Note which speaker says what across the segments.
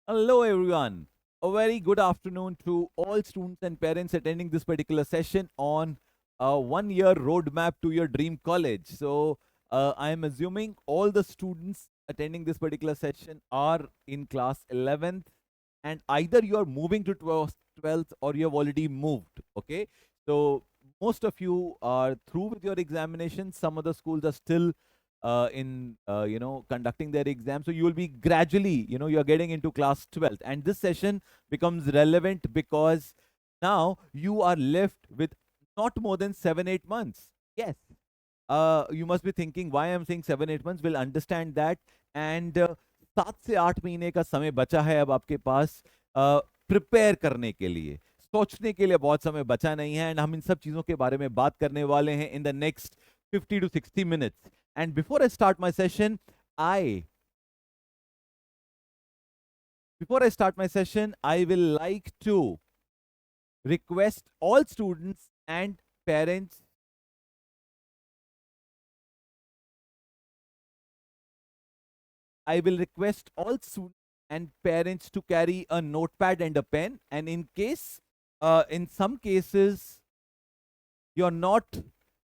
Speaker 1: Hello, everyone. A very good afternoon to all students and parents attending this particular session on a 1 year roadmap to your dream college. I am assuming all the students attending this particular session are in class 11th, and either you are moving to 12th or you have already moved. Okay. So, most of you are through with your examinations. Some other schools are still in conducting their exam, so you will be gradually, you are getting into class 12th, and this session becomes relevant because now you are left with not more than 7 8 months. Yes, you must be thinking why I'm saying 7 8 months. We'll understand that. And 7 से 8 महीने का समय बचा है अब आपके पास prepare करने के लिए, सोचने के लिए बहुत समय बचा नहीं है, एंड हम इन सब चीजों के बारे में बात करने वाले हैं in the next 50 to 60 minutes. And I before I start my session, I will like to request all students and parents. I will request all students and parents to carry a notepad and a pen. And in some cases, you're not,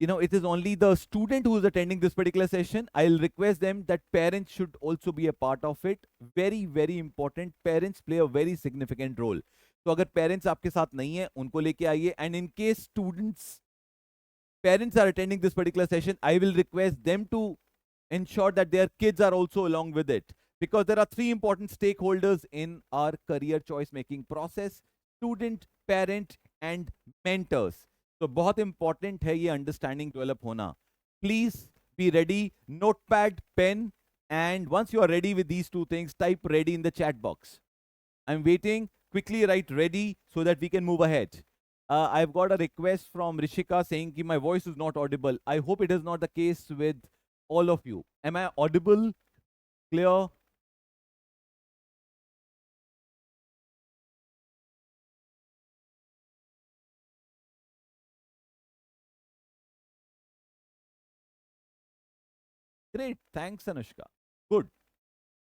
Speaker 1: it is only the student who is attending this particular session. I'll request them that parents should also be a part of it. Very, very important. Parents play a very significant role. तो अगर parents आपके साथ नहीं है, उनको लेके आइए. And in case students parents are attending this particular session, I will request them to ensure that their kids are also along with it, because there are three important stakeholders in our career choice making process: student, parent and mentors. So बहुत important है ये understanding develop होना. Please be ready, notepad, pen, and once you are ready with these two things, type ready in the chat box. I'm waiting. Quickly write ready so that we can move ahead. I've got a request from Rishika saying that my voice is not audible. I hope it is not the case with all of you. Am I audible? Clear? Great. Thanks, Anushka. Good.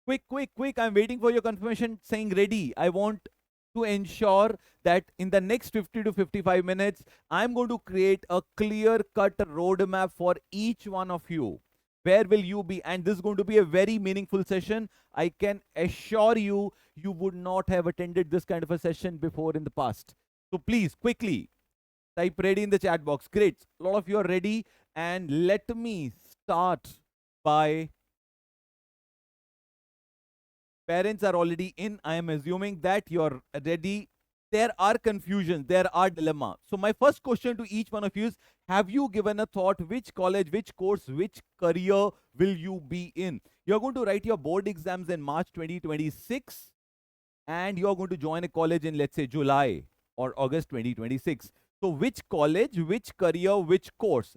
Speaker 1: Quick, quick, quick. I'm waiting for your confirmation saying ready. I want to ensure that in the next 50 to 55 minutes, I'm going to create a clear cut roadmap for each one of you. Where will you be? And this is going to be a very meaningful session. I can assure you, you would not have attended this kind of a session before in the past. So please, quickly, type ready in the chat box. Great. A lot of you are ready. And let me start by parents are already in. I am assuming that you're ready. There are confusions, there are dilemma. So my first question to each one of you is, have you given a thought which college, which course, which career will you be in? You're going to write your board exams in March 2026, and you're going to join a college in, let's say, July or August 2026. So which college, which career, which course?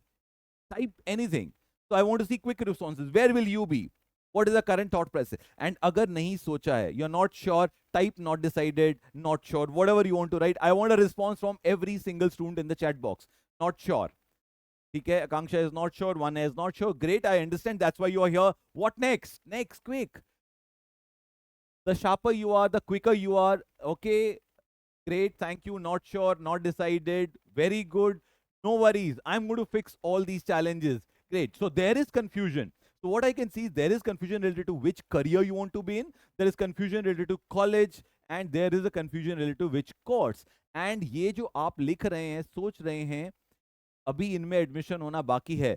Speaker 1: Type anything. So I want to see quick responses. Where will you be? What is the current thought process? And agar nahi socha hai, you're not sure, type not decided, not sure, whatever you want to write. I want a response from every single student in the chat box. Not sure. Okay, Akanksha is not sure, one is not sure. Great, I understand. That's why you are here. What next? Next, quick. The sharper you are, the quicker you are. Okay, great. Thank you. Not sure, not decided. Very good. No worries. I'm going to fix all these challenges. Great. So there is confusion. So what I can see is there is confusion related to which career you want to be in. There is confusion related to college, and there is a confusion related to which course. And ये जो आप लिख रहे हैं, सोच रहे हैं, अभी इनमें एडमिशन होना बाकी है.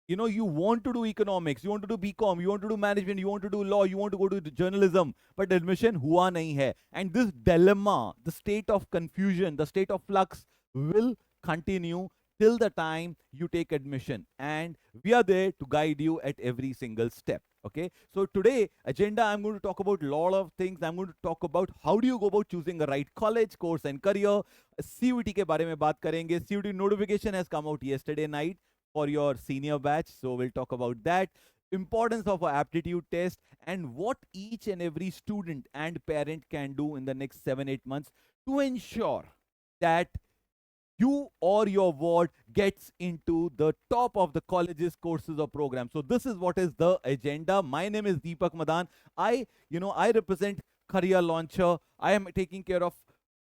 Speaker 1: You want to do economics, you want to do BCom, you want to do management, you want to do law, you want to go to journalism, but admission hua nahi hai. And this dilemma, the state of confusion, the state of flux will continue till the time you take admission. And we are there to guide you at every single step. Okay. So today, agenda, I'm going to talk about a lot of things. I'm going to talk about how do you go about choosing a right college, course and career. CUT के बारे में बात करेंगे. CUT notification has come out yesterday night for your senior batch. So we'll talk about that. Importance of an aptitude test and what each and every student and parent can do in the next 7 8 months to ensure that you or your ward gets into the top of the colleges, courses or programs. So this is what is the agenda. My name is Deepak Madan. I represent career launcher. I am taking care of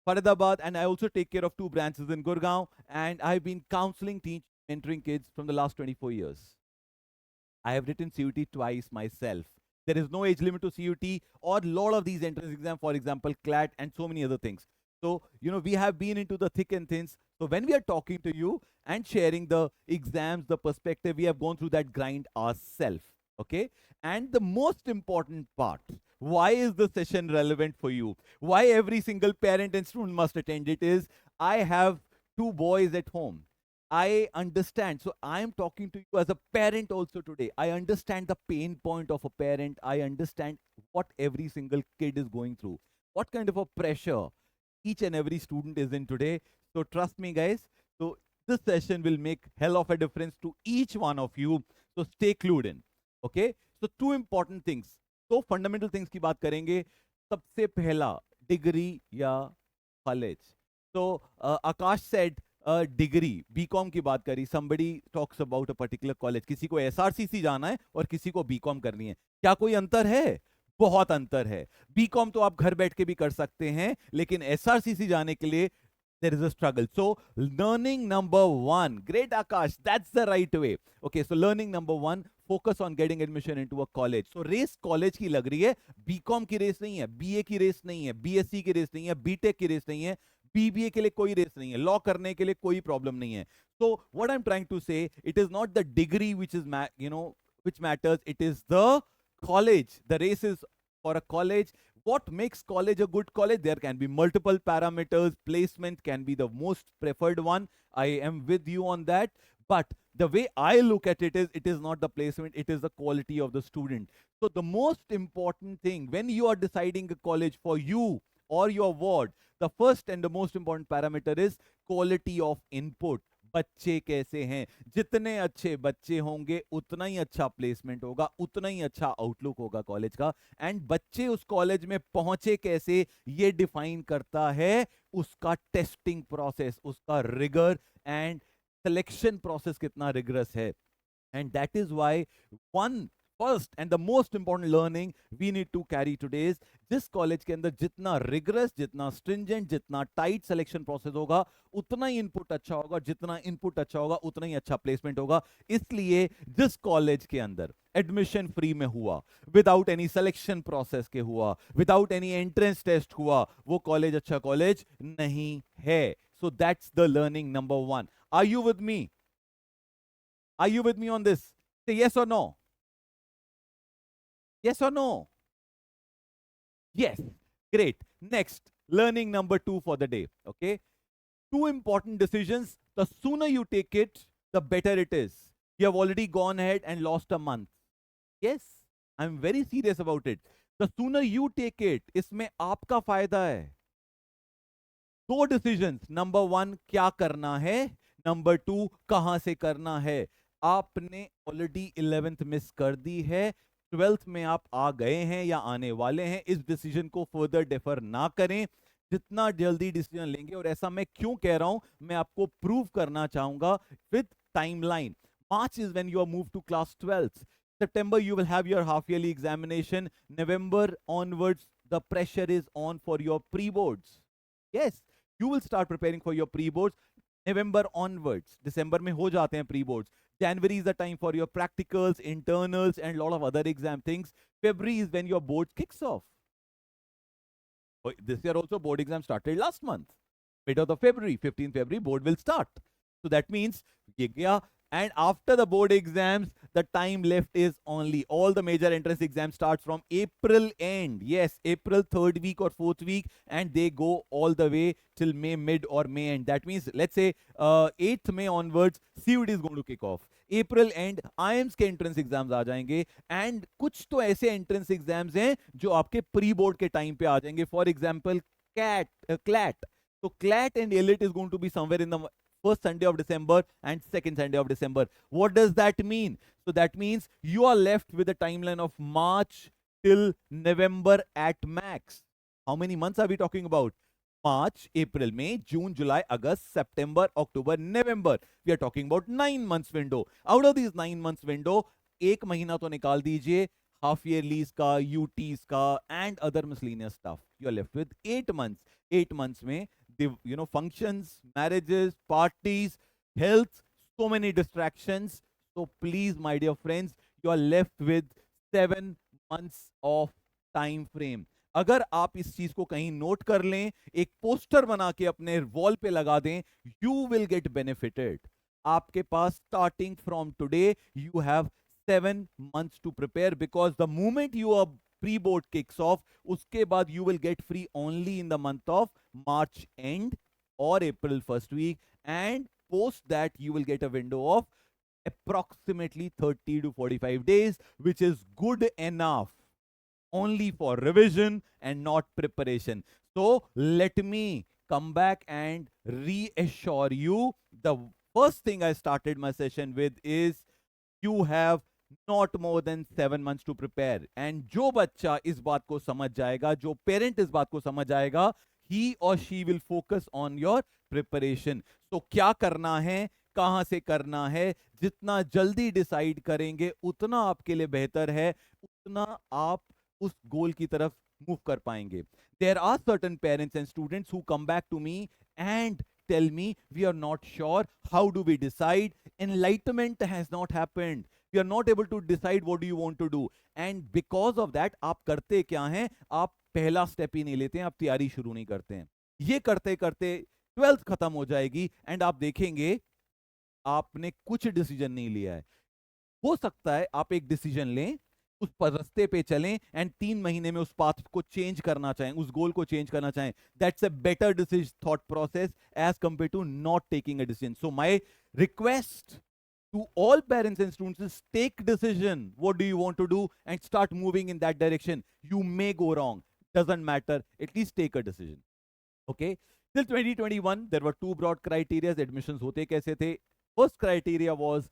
Speaker 1: Faridabad, and I also take care of 2 branches in Gurgaon. And I've been counseling, teaching, mentoring kids from the last 24 years. I have written CUT twice myself. There is no age limit to CUT or a lot of these entrance exams, for example, CLAT and so many other things. So, we have been into the thick and thins. So when we are talking to you and sharing the exams, the perspective, we have gone through that grind ourselves. Okay. And the most important part, why is the session relevant for you? Why every single parent and student must attend it is, I have 2 boys at home. I understand. So I am talking to you as a parent also today. I understand the pain point of a parent. I understand what every single kid is going through, what kind of a pressure each and every student is in today. So trust me, guys. So this session will make hell of a difference to each one of you. So stay clued in. Okay. So 2 important things. So fundamental things की बात करेंगे. सबसे पहला degree या college. So Akash said degree BCom की बात करी. somebody talks about a particular college. किसी को एसआरसीसी जाना है और किसी को बीकॉम करनी है. क्या कोई अंतर है? बहुत अंतर है. बीकॉम तो आप घर बैठ के भी कर सकते हैं, लेकिन एसआरसीसी जाने के लिए there is a struggle. So learning number 1, great Akash, that's the right way. Okay, so learning number 1, focus on getting admission into a college. So race college की लग रही है, बीकॉम की रेस नहीं है, बीए की रेस नहीं है, बीएससी की रेस नहीं है, बीटेक की रेस नहीं है, बीबीए के लिए कोई रेस नहीं है, लॉ करने के लिए कोई प्रॉब्लम नहीं है. So what I'm trying to say, it is not the degree which is which matters, it is the college. The race is for a college. What makes college a good college? There can be multiple parameters. Placement can be the most preferred one. I am with you on that. But the way I look at it is not the placement, it is the quality of the student. So the most important thing when you are deciding a college for you or your ward, the first and the most important parameter is quality of input. बच्चे कैसे हैं? जितने अच्छे बच्चे होंगे उतना ही अच्छा placement होगा, उतना ही अच्छा आउटलुक होगा कॉलेज का. एंड बच्चे उस कॉलेज में पहुंचे कैसे, ये डिफाइन करता है उसका टेस्टिंग प्रोसेस, उसका रिगर एंड सिलेक्शन प्रोसेस कितना रिगरस है. And that is why one first and the most important learning we need to carry today is, जिस कॉलेज के अंदर जितना रिगरस, जितना स्ट्रिंजेंट, जितना टाइट सिलेक्शन प्रोसेस होगा उतना ही इनपुट अच्छा होगा, जितना इनपुट अच्छा होगा उतना ही अच्छा प्लेसमेंट होगा. इसलिए जिस कॉलेज के अंदर एडमिशन फ्री में हुआ, विदाउट एनी सिलेक्शन प्रोसेस के हुआ, विदाउट एनी एंट्रेंस टेस्ट हुआ, वो कॉलेज अच्छा कॉलेज नहीं है. So that's the learning number 1. Are you with me? Are you with me on this? Say yes और no? Yes or no? Yes. Great. Next, learning number 2 for the day. Okay. 2 important decisions. The sooner you take it, the better it is. You have already gone ahead and lost a month. Yes. I'm very serious about it. The sooner you take it, इसमें आपका फायदा है. 2 decisions. Number 1, क्या करना है? Number 2, कहां से करना है? आपने already 11th मिस कर दी है, 12th में आप आ गए हैं या आने वाले हैं. इस डिसीजन को फर्दर डिफर ना करें. जितना जल्दी डिसीजन लेंगे, और ऐसा मैं क्यों कह रहा हूं, मैं आपको प्रूव करना चाहूंगा with timeline. March is when you are moved to class 12th. September you will have your half yearly examination. November onwards the pressure is on for your pre-boards. Yes, you will start preparing for your pre-boards. November onwards, December में हो जाते हैं pre-boards. January is the time for your practicals, internals, and a lot of other exam things. February is when your board kicks off. This year also board exam started last month. Mid of the February, 15th February, board will start. So that means, and after the board exams, the time left is only, all the major entrance exams starts from April end. Yes, April 3rd week or 4th week, and they go all the way till May mid or May end. That means, let's say 8th May onwards, CUD is going to kick off. April end, IIMS के entrance exams आ जाएंगे, and कुछ तो ऐसे entrance exams हैं जो आपके pre board के time पे आ जाएंगे. For example, CLAT. So CLAT and ELIT is going to be somewhere in the first Sunday of December and second Sunday of December. What does that mean? So that means you are left with a timeline of March till November at max. How many months are we talking about? March, April, May, June, July, August, September, October, November. We are talking about 9 months window. Out of these 9 months window, 1 महीना तो निकाल दीजिए half yearlies का, UTs का, and other miscellaneous stuff. You're left with 8 months. 8 months में, functions, marriages, parties, health, so many distractions. So please, my dear friends, you are left with 7 months of time frame. अगर आप इस चीज को कहीं note कर लें, एक पोस्टर बना के अपने वॉल पे लगा दें, यू विल गेट बेनिफिटेड. आपके पास starting from today you have 7 months to prepare, because the moment your pre-board kicks off, उसके बाद you will get free only in the month of March end or April first week, and post that you will get a window of approximately 30 to 45 days, which is good enough only for revision and not preparation. So let me come back and reassure you. The first thing I started my session with is you have not more than 7 months to prepare. And जो बच्चा इस बात को समझ जाएगा, जो parent इस बात को समझ जाएगा, he or she will focus on your preparation. So क्या करना है, कहां से करना है, जितना जल्दी डिसाइड करेंगे उतना आपके लिए बेहतर है, उतना आप उस गोल की तरफ मूव कर पाएंगे. There are certain parents and students who come back to me and tell me, we are not sure, how do we decide? Enlightenment has not happened. We are not able to decide what do you want to do. And because of that, आप करते क्या हैं, आप पहला step ही नहीं लेते हैं, आप तैयारी शुरू नहीं करते हैं. ये करते करते 12th खत्म हो जाएगी एंड आप देखेंगे आपने कुछ डिसीजन नहीं लिया है. हो सकता है आप एक डिसीजन लें, उस पर रास्ते पे चलें एंड 3 महीने में उस पाथ को चेंज करना चाहें, उस गोल को चेंज करना चाहें. That's a better decision thought process as compare to not taking a decision. So my request to all parents and students is take decision. What do you want to do? And start moving in that direction. You may go wrong. Doesn't matter. At least take a decision. Okay. Till 2021, there were two broad criteria. Admissions hote kaise the? First criteria was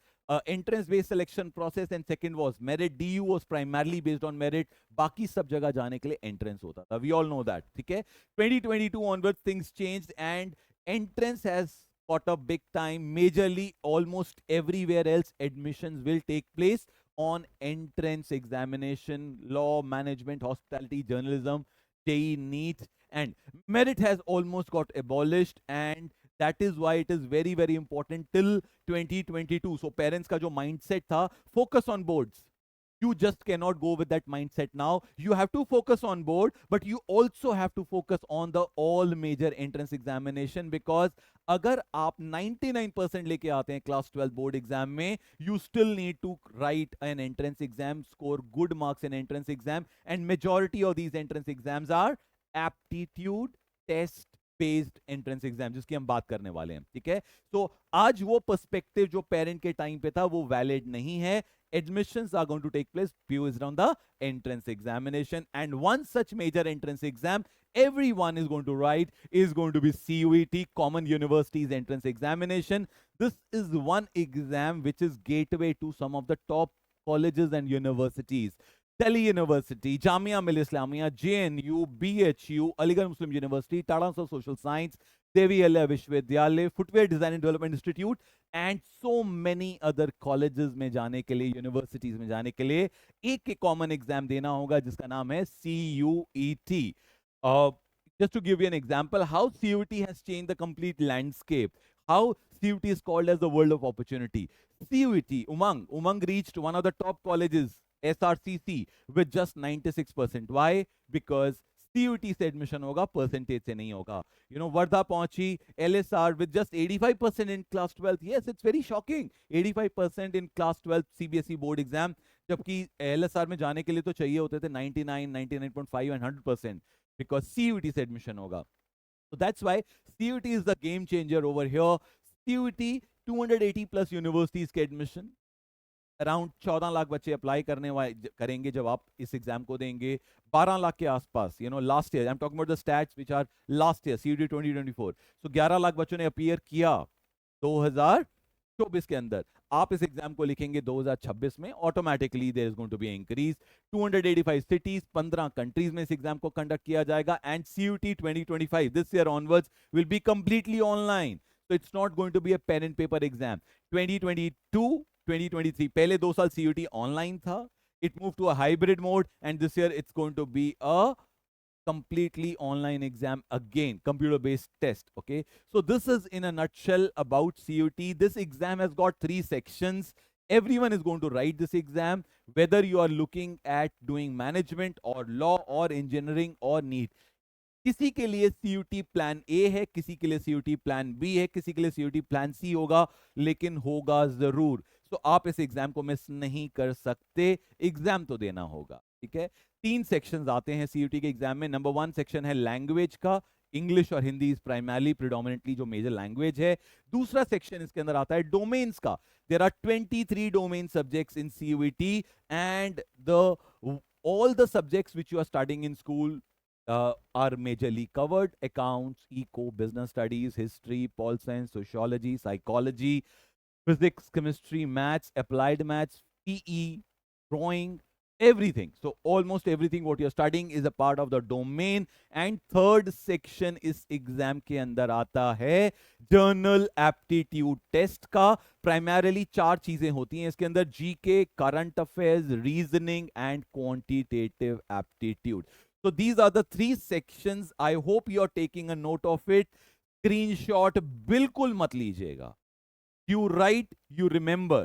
Speaker 1: entrance-based selection process, and second was merit. DU was primarily based on merit. बाकी सब जगह जाने के लिए entrance होता था. We all know that. ठीक है? 2022 onwards, things changed, and entrance has caught up big time. Majorly, almost everywhere else, admissions will take place on entrance examination, law, management, hospitality, journalism, JEE, NEET, and merit has almost got abolished, and that is why it is very, very important till 2022. So parents का जो mindset था, focus on boards. You just cannot go with that mindset now. You have to focus on board, but you also have to focus on the all major entrance examination, because अगर आप 99% लेके आते हैं class 12 board exam में, you still need to write an entrance exam, score good marks in entrance exam, and majority of these entrance exams are aptitude test based entrance exam, जिसकी हम बात करने वाले हैं. ठीक है? तो आज वो पर्सपेक्टिव जो पेरेंट के टाइम पे था वो वैलिड नहीं है. Admissions are going to take place based on the entrance examination, and one such major entrance exam everyone is going to write is going to be CUET, Common Universities Entrance Examination. This is one exam which is gateway to some of the top colleges and universities. Delhi University, Jamia Millia Islamia, JNU, BHU, Aligarh Muslim University, Tata of Social Science, Devi Alaya Vishwavidyalaya, Footwear Design and Development Institute, and so many other colleges में जाने के लिए, universities में जाने के लिए एक common exam देना होगा जिसका नाम है CUET. Just to give you an example, how CUET has changed the complete landscape. How CUET is called as the world of opportunity. CUET, Umang reached one of the top colleges, SRCC, with just 96%. Why? Because CUET से admission होगा, percentage से नहीं होगा. Wardha पहुंची, LSR with just 85% in class 12th. Yes, it's very shocking. 85% in class 12th CBSE board exam. जबकि LSR में जाने के लिए तो चाहिए होते थे 99, 99.5 and 100%, because CUET से admission होगा. So that's why CUET is the game changer over here. CUET 280 plus universities के admission. अराउंड 14 लाख बच्चे अप्लाई करेंगे जब आप इस एग्जाम को देंगे. 12 लाख के आसपास, last year, I am talking about the stats which are last year, CUET 2024. So 11 lakh बच्चों ने अपीयर किया 2024 के अंदर. आप इस एग्जाम को लिखेंगे 2026 में, automatically there is going to be increase. 285 cities, 15 countries में इस एग्जाम को कंडक्ट किया जाएगा. And CUET 2025 this year onwards will be completely online. So it's not going to be a pen and paper exam. 2022 2023 पहले 2 साल CUET online था, It moved to a hybrid mode, and this year it's going to be a completely online exam again, computer based test. Okay, so this is in a nutshell about CUT. This exam has got 3 sections. Everyone is going to write this exam, whether you are looking at doing management or law or engineering or NEET. किसी के लिए CUT plan A है, किसी के लिए CUT plan B है, किसी के लिए CUT प्लान सी होगा, लेकिन होगा जरूर. तो आप इस एग्जाम को मिस नहीं कर सकते, एग्जाम तो देना होगा. ठीक है, 3 सेक्शंस आते हैं CUT के एग्जाम में. नंबर 1 सेक्शन है लैंग्वेज का. इंग्लिश और हिंदी इज प्राइमरली प्रिडोमिनेटली जो मेजर लैंग्वेज है. दूसरा सेक्शन इसके अंदर आता है डोमेन्स का. There are 23 domain subjects in CUT, and the all the subjects which you are studying in school are majorly covered: accounts, eco, business studies, history, pol science, sociology, psychology, physics, chemistry, maths, applied maths, PE, drawing, everything. So almost everything what you're studying is a part of the domain. And third section is exam के अंदर आता है journal aptitude test का. primarily 4 चीजें होती हैं इसके अंदर: GK, current affairs, reasoning and quantitative aptitude. So these are the 3 sections. I hope you are taking a note of it. Screenshot बिल्कुल मत लीजिएगा. You write, you remember.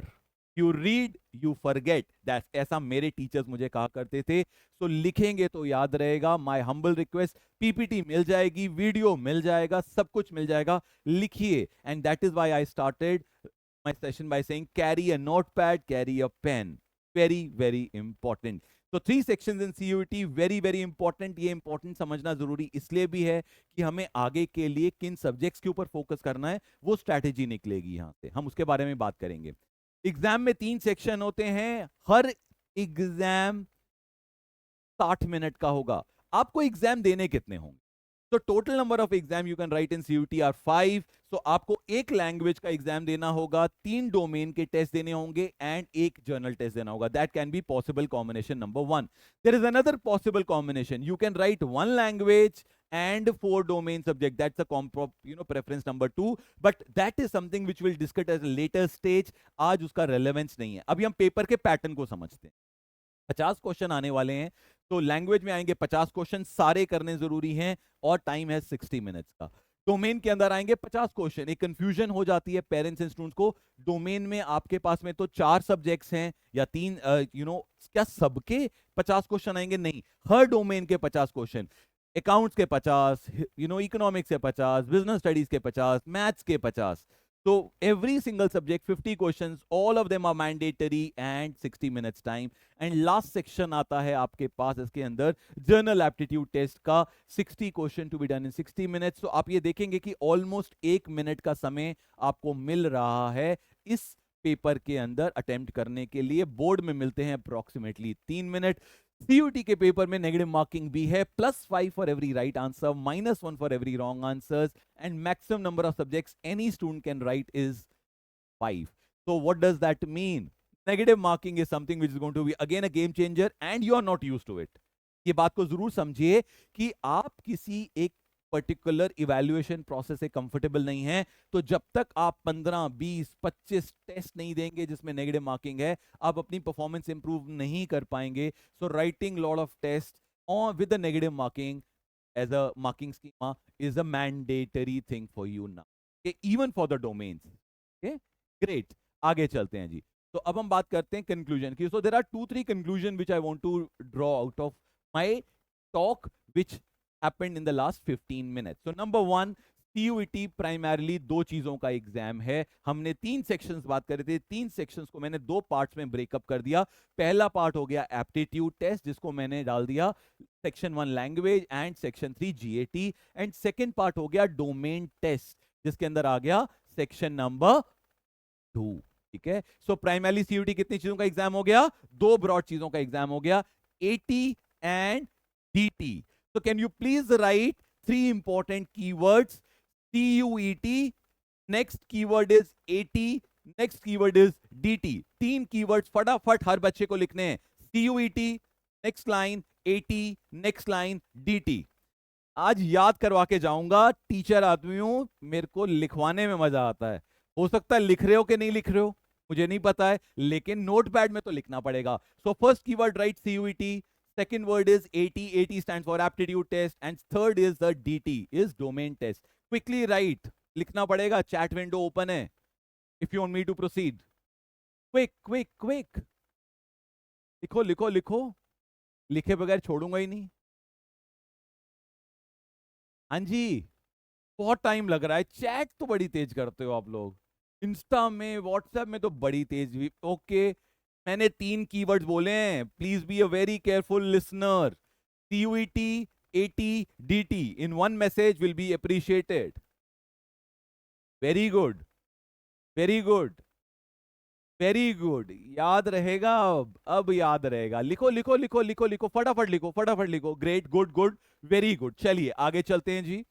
Speaker 1: You read, you forget. That's ऐसा मेरे teachers मुझे कहा करते थे. So लिखेंगे तो याद रहेगा. My humble request, PPT मिल जाएगी, वीडियो मिल जाएगा, सब कुछ मिल जाएगा. लिखिए. And that is why I started my session by saying carry a notepad, carry a pen. Very, very important. तो 3 sections in CUT, very very important. ये important समझना जरूरी इसलिए भी है कि हमें आगे के लिए किन सब्जेक्ट्स के ऊपर फोकस करना है, वो स्ट्रैटेजी निकलेगी यहां से. हम उसके बारे में बात करेंगे. एग्जाम में 3 सेक्शन होते हैं. हर एग्जाम 60 मिनट का होगा. आपको एग्जाम देने कितने होंगे? तो total number of exam you can write in CUT are 5. So आपको एक लैंग्वेज का एग्जाम देना होगा, 3 डोमेन के टेस्ट देने होंगे, एंड एक जर्नल टेस्ट देना होगा. That can be possible combination number 1. There is another possible combination. You can write 1 language and 4 domain subject. That's a preference number 2, but that is something which we'll discuss at a later stage. आज उसका relevance नहीं है. अभी हम paper के pattern को समझते हैं. 50 क्वेश्चन आने वाले हैं. तो लैंग्वेज में आएंगे 50 क्वेश्चन, सारे करने जरूरी हैं, और टाइम है 60 मिनट्स का. डोमेन के अंदर आएंगे 50 क्वेश्चन. एक कंफ्यूजन हो जाती है पेरेंट्स एंड स्टूडेंट्स को. डोमेन में आपके पास में तो 4 सब्जेक्ट्स हैं या 3, क्या सबके 50 क्वेश्चन आएंगे? नहीं, हर डोमेन के 50 क्वेश्चन. अकाउंट्स के 50, इकोनॉमिक्स के 50, बिजनेस स्टडीज के 50, मैथ्स के 50. तो every single subject 50 questions, all of them are mandatory, and 60 minutes time. And last section आता है आपके पास इसके अंदर जर्नल एप्टीट्यूड टेस्ट का. 60 question to be done in 60 minutes. तो आप ये देखेंगे कि ऑलमोस्ट 1 मिनट का समय आपको मिल रहा है इस पेपर के अंदर अटेम्प्ट करने के लिए. बोर्ड में मिलते हैं अप्रोक्सीमेटली 3 मिनट. CUT के पेपर में नेगेटिव मार्किंग भी है. +5 for every right answer, -1 for every wrong answers, and maximum number of subjects any student can write is 5. So what does that mean? Negative marking is something which is going to be again a game changer, and you are not used to it. ये बात को जरूर समझिए कि आप किसी एक particular evaluation process से कंफर्टेबल नहीं है, तो जब तक आप 15, 20, 25 टेस्ट नहीं देंगे जिसमें नेगेटिव मार्किंग है, आप अपनी परफॉर्मेंस इंप्रूव नहीं कर पाएंगे. So writing lot of test और with the negative marking as a marking schema is a mandatory thing for you now, even for the domains. Okay, great. आगे चलते हैं जी. तो अब हम बात करते हैं कंक्लूजन की. So there are 2-3 conclusion which I want to draw out of my talk which happened in the last 15 minutes. So number 1, CUT primarily 2 चीजों का एग्जाम है. हमने 3 सेक्शंस बात कर रहे थे. 3 सेक्शंस को मैंने 2 पार्ट्स में ब्रेकअप कर दिया. पहला पार्ट हो गया एप्टीट्यूड टेस्ट, जिसको मैंने डाल दिया section 1 language and section 3 GAT, and second part हो गया डोमेन टेस्ट, जिसके अंदर आ गया सेक्शन नंबर 2. ठीक है. सो प्राइमरली CUT कितनी चीजों का एग्जाम हो गया? 2 ब्रॉड चीजों का एग्जाम हो गया, AT and DT. So can you please write 3 important keywords? CUET, next keyword is AT, next keyword is DT. 3 keywords फटाफट हर बच्चे को लिखने हैं. CUET, next line AT, next line DT. आज याद करवा के जाऊंगा. टीचर आदमी हूं, मेरे को लिखवाने में मजा आता है. हो सकता है लिख रहे हो कि नहीं लिख रहे हो, मुझे नहीं पता है, लेकिन नोटपैड में तो लिखना पड़ेगा. So first keyword right CUET, second word is AT stands for aptitude test, and third is the DT is domain test. Quickly write, लिखना पड़ेगा, chat window open है if you want me to proceed. Quick quick quick, लिखो लिखो लिखो, लिखे बगैर छोड़ूंगा ही नहीं. हाँ जी, बहुत टाइम लग रहा है. चैट तो बड़ी तेज करते हो आप लोग, इंस्टा में व्हाट्सएप में तो बड़ी तेज भी. ओके, मैंने 3 कीवर्ड्स बोले हैं, please be a very careful listener. CUET, AT, DT in one message will be appreciated. Very good, very good, very good. याद रहेगा, अब याद रहेगा. लिखो लिखो लिखो लिखो लिखो, फटाफट लिखो, फटाफट लिखो. Great, good good, very good. चलिए आगे चलते हैं जी.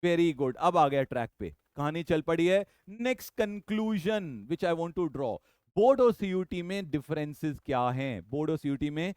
Speaker 1: वेरी गुड, अब आ गया ट्रैक पे, कहानी चल पड़ी है. Next conclusion which I want to draw, board और सीयूटी में डिफरेंसेस क्या हैं. बोर्ड और सीयूटी में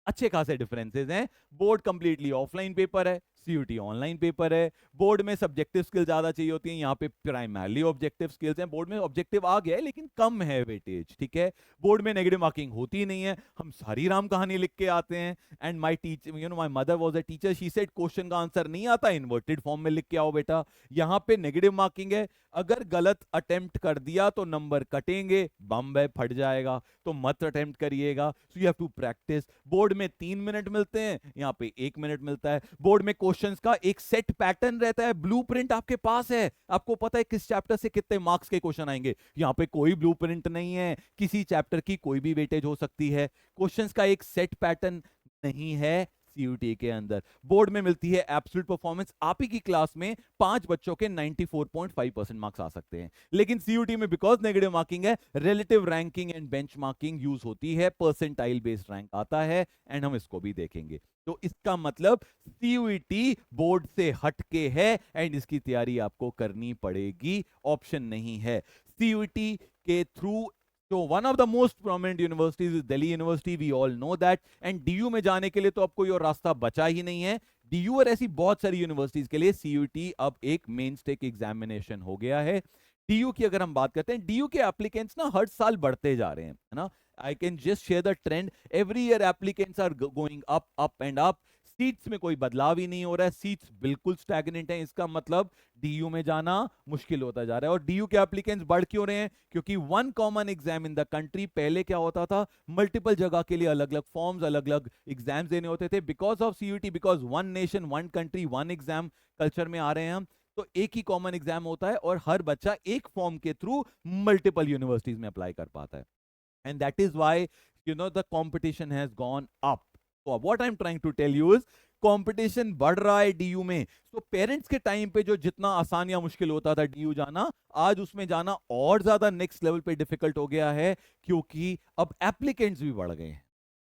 Speaker 1: अच्छे खासे डिफरेंसेस हैं. बोर्ड कंप्लीटली ऑफलाइन पेपर है, सीयूटी ऑनलाइन पेपर है. बोर्ड में सब्जेक्टिव स्किल ज्यादा चाहिए होती हैं, यहाँ पे प्राइमरली ऑब्जेक्टिव स्किल्स हैं. बोर्ड में ऑब्जेक्टिव आ गया है लेकिन कम है वेटेज, ठीक है. बोर्ड में नेगेटिव मार्किंग होती नहीं है, हम सारी राम कहानी लिख के आते हैं. And my teacher, you know, my mother was a teacher, she said question का आंसर नहीं आता, इन्वर्टेड फॉर्म में लिख के आओ बेटा. यहाँ पे नेगेटिव मार्किंग है, अगर गलत अटेम्प्ट कर दिया तो नंबर कटेंगे, बम है फट जाएगा, तो मत अटेम्प्ट करिएगा. So you have to practice. Board में 3 मिनट मिलते हैं, यहाँ पे 1 मिनट मिलता है. बोर्ड में क्वेश्चंस का एक सेट पैटर्न रहता है, ब्लूप्रिंट आपके पास है, आपको पता है किस चैप्टर से कितने मार्क्स के क्वेश्चन आएंगे. यहाँ पे कोई ब्लूप्रिंट नहीं है, किसी चैप्टर की कोई भी वेटेज हो सकती है. क्वेश्चंस का एक सेट पैटर्न नहीं है सीयूटी के अंदर. बोर्ड में मिलती है एब्सोल्यूट परफॉर्मेंस, आप ही की क्लास में 5 बच्चों के 94.5% मार्क्स आ सकते हैं. लेकिन सीयूटी में बिकॉज नेगेटिव मार्किंग है, relative ranking and benchmarking use होती है, परसेंटाइल बेस्ड रैंक आता है, एंड हम इसको भी देखेंगे. तो इसका मतलब सीयूटी बोर्ड से हटके है एंड इसकी तैयारी आपको करनी पड़ेगी, ऑप्शन नहीं है. सीयूटी के थ्रू, तो one of the most prominent universities is Delhi university, we all know that. And DU में जाने के लिए तो अब कोई और रास्ता बचा ही नहीं है. डीयू और ऐसी बहुत सारी यूनिवर्सिटीज के लिए सीयूटी अब एक मेन स्टेक एग्जामिनेशन हो गया है. डीयू की अगर हम बात करते हैं, डीयू के एप्लीकेंट्स ना हर साल बढ़ते जा रहे हैं, है ना. I can just share the trend, every year applicants are going up up and up. Seats में कोई बदलाव ही नहीं हो रहा है, सीट्स बिल्कुल स्टैग्नेंट है. इसका मतलब डीयू में जाना मुश्किल होता जा रहा है. और डीयू के एप्लीकेंट्स बढ़ क्यों रहे हैं? क्योंकि one common exam in the country. पहले क्या होता था, मल्टीपल जगह के लिए अलग अलग फॉर्म्स, अलग अलग एग्जाम्स देने होते थे. Because of CUET, because one nation one country one exam culture में आ रहे हैं हम, तो एक ही कॉमन एग्जाम होता है और हर बच्चा एक फॉर्म के थ्रू मल्टीपल यूनिवर्सिटीज में अप्लाई कर पाता है. And that is why, you know, the competition has gone up. So what I'm trying to tell you is competition बढ़ रहा है डीयू में. तो पेरेंट्स के टाइम पे जो जितना आसान या मुश्किल होता था डीयू जाना, आज उसमें जाना और ज्यादा नेक्स्ट लेवल पे डिफिकल्ट हो गया है, क्योंकि अब एप्लीकेंट्स भी बढ़ गए हैं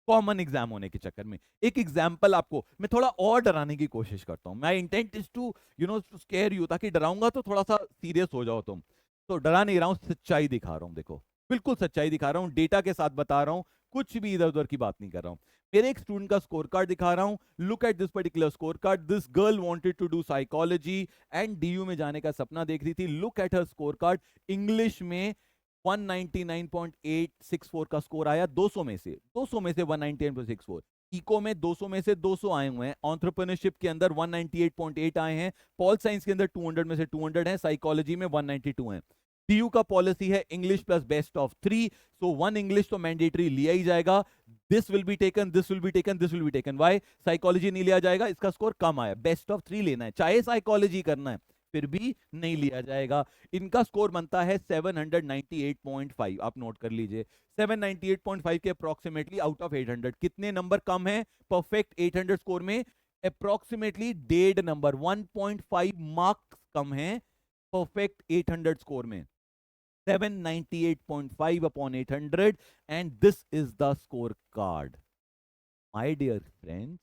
Speaker 1: कॉमन एग्जाम होने के चक्कर में. एक एग्जांपल आपको मैं थोड़ा और डराने की कोशिश करता हूं. My intent is to, you know, to scare you, ताकि डराऊंगा तो थोड़ा सा सीरियस हो जाओ तुम. तो डरा नहीं रहा हूं, सच्चाई दिखा रहा हूं. देखो, बिल्कुल सच्चाई दिखा रहा हूं, डेटा के साथ बता रहा हूं, कुछ भी इधर उधर की बात नहीं कर रहा हूं. मेरे एक स्टूडेंट का स्कोर कार्ड दिखा रहा हूं. Look at this particular score card. This girl wanted to do psychology and DU में जाने का सपना देख रही थी. Look at her score card. English में 199.864 का स्कोर आया 200 में से, 200 में से 198.64. इको में 200 में से 200 आए हुए हैं. एंटरप्रेन्योरशिप के अंदर 198.8 आए हैं. पॉल साइंस के अंदर 200 में से 200 है. साइकोलॉजी में 192 है. डीयू का पॉलिसी है English plus best of 3. So 1 English तो मैंडेटरी लिया ही जाएगा. This will be taken, this will be taken, this will be taken. Why? Psychology नहीं लिया जाएगा, इसका स्कोर कम आया. बेस्ट ऑफ 3 लेना है, चाहे साइकोलॉजी करना है, फिर भी नहीं लिया जाएगा. इनका स्कोर बनता है 798.5. आप नोट कर लीजिए, 798.5 के अप्रोक्सीमेटली आउट ऑफ 800. कितने नंबर कम है परफेक्ट 800 स्कोर में? अप्रोक्सीमेटली 1.5 नंबर, 1.5 मार्क्स कम है परफेक्ट 800 स्कोर में. 798.5 upon 800, and this is the scorecard. My dear friends,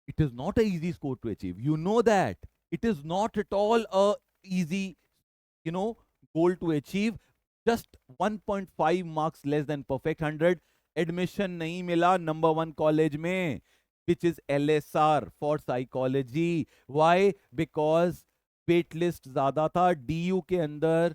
Speaker 1: it is not an easy score to achieve. You know that. It is not at all a easy, you know, goal to achieve. Just 1.5 marks less than perfect 100. Admission nahi mila number 1 college mein, which is LSR for psychology. Why? Because wait list ज़्यादा था. DU के अंदर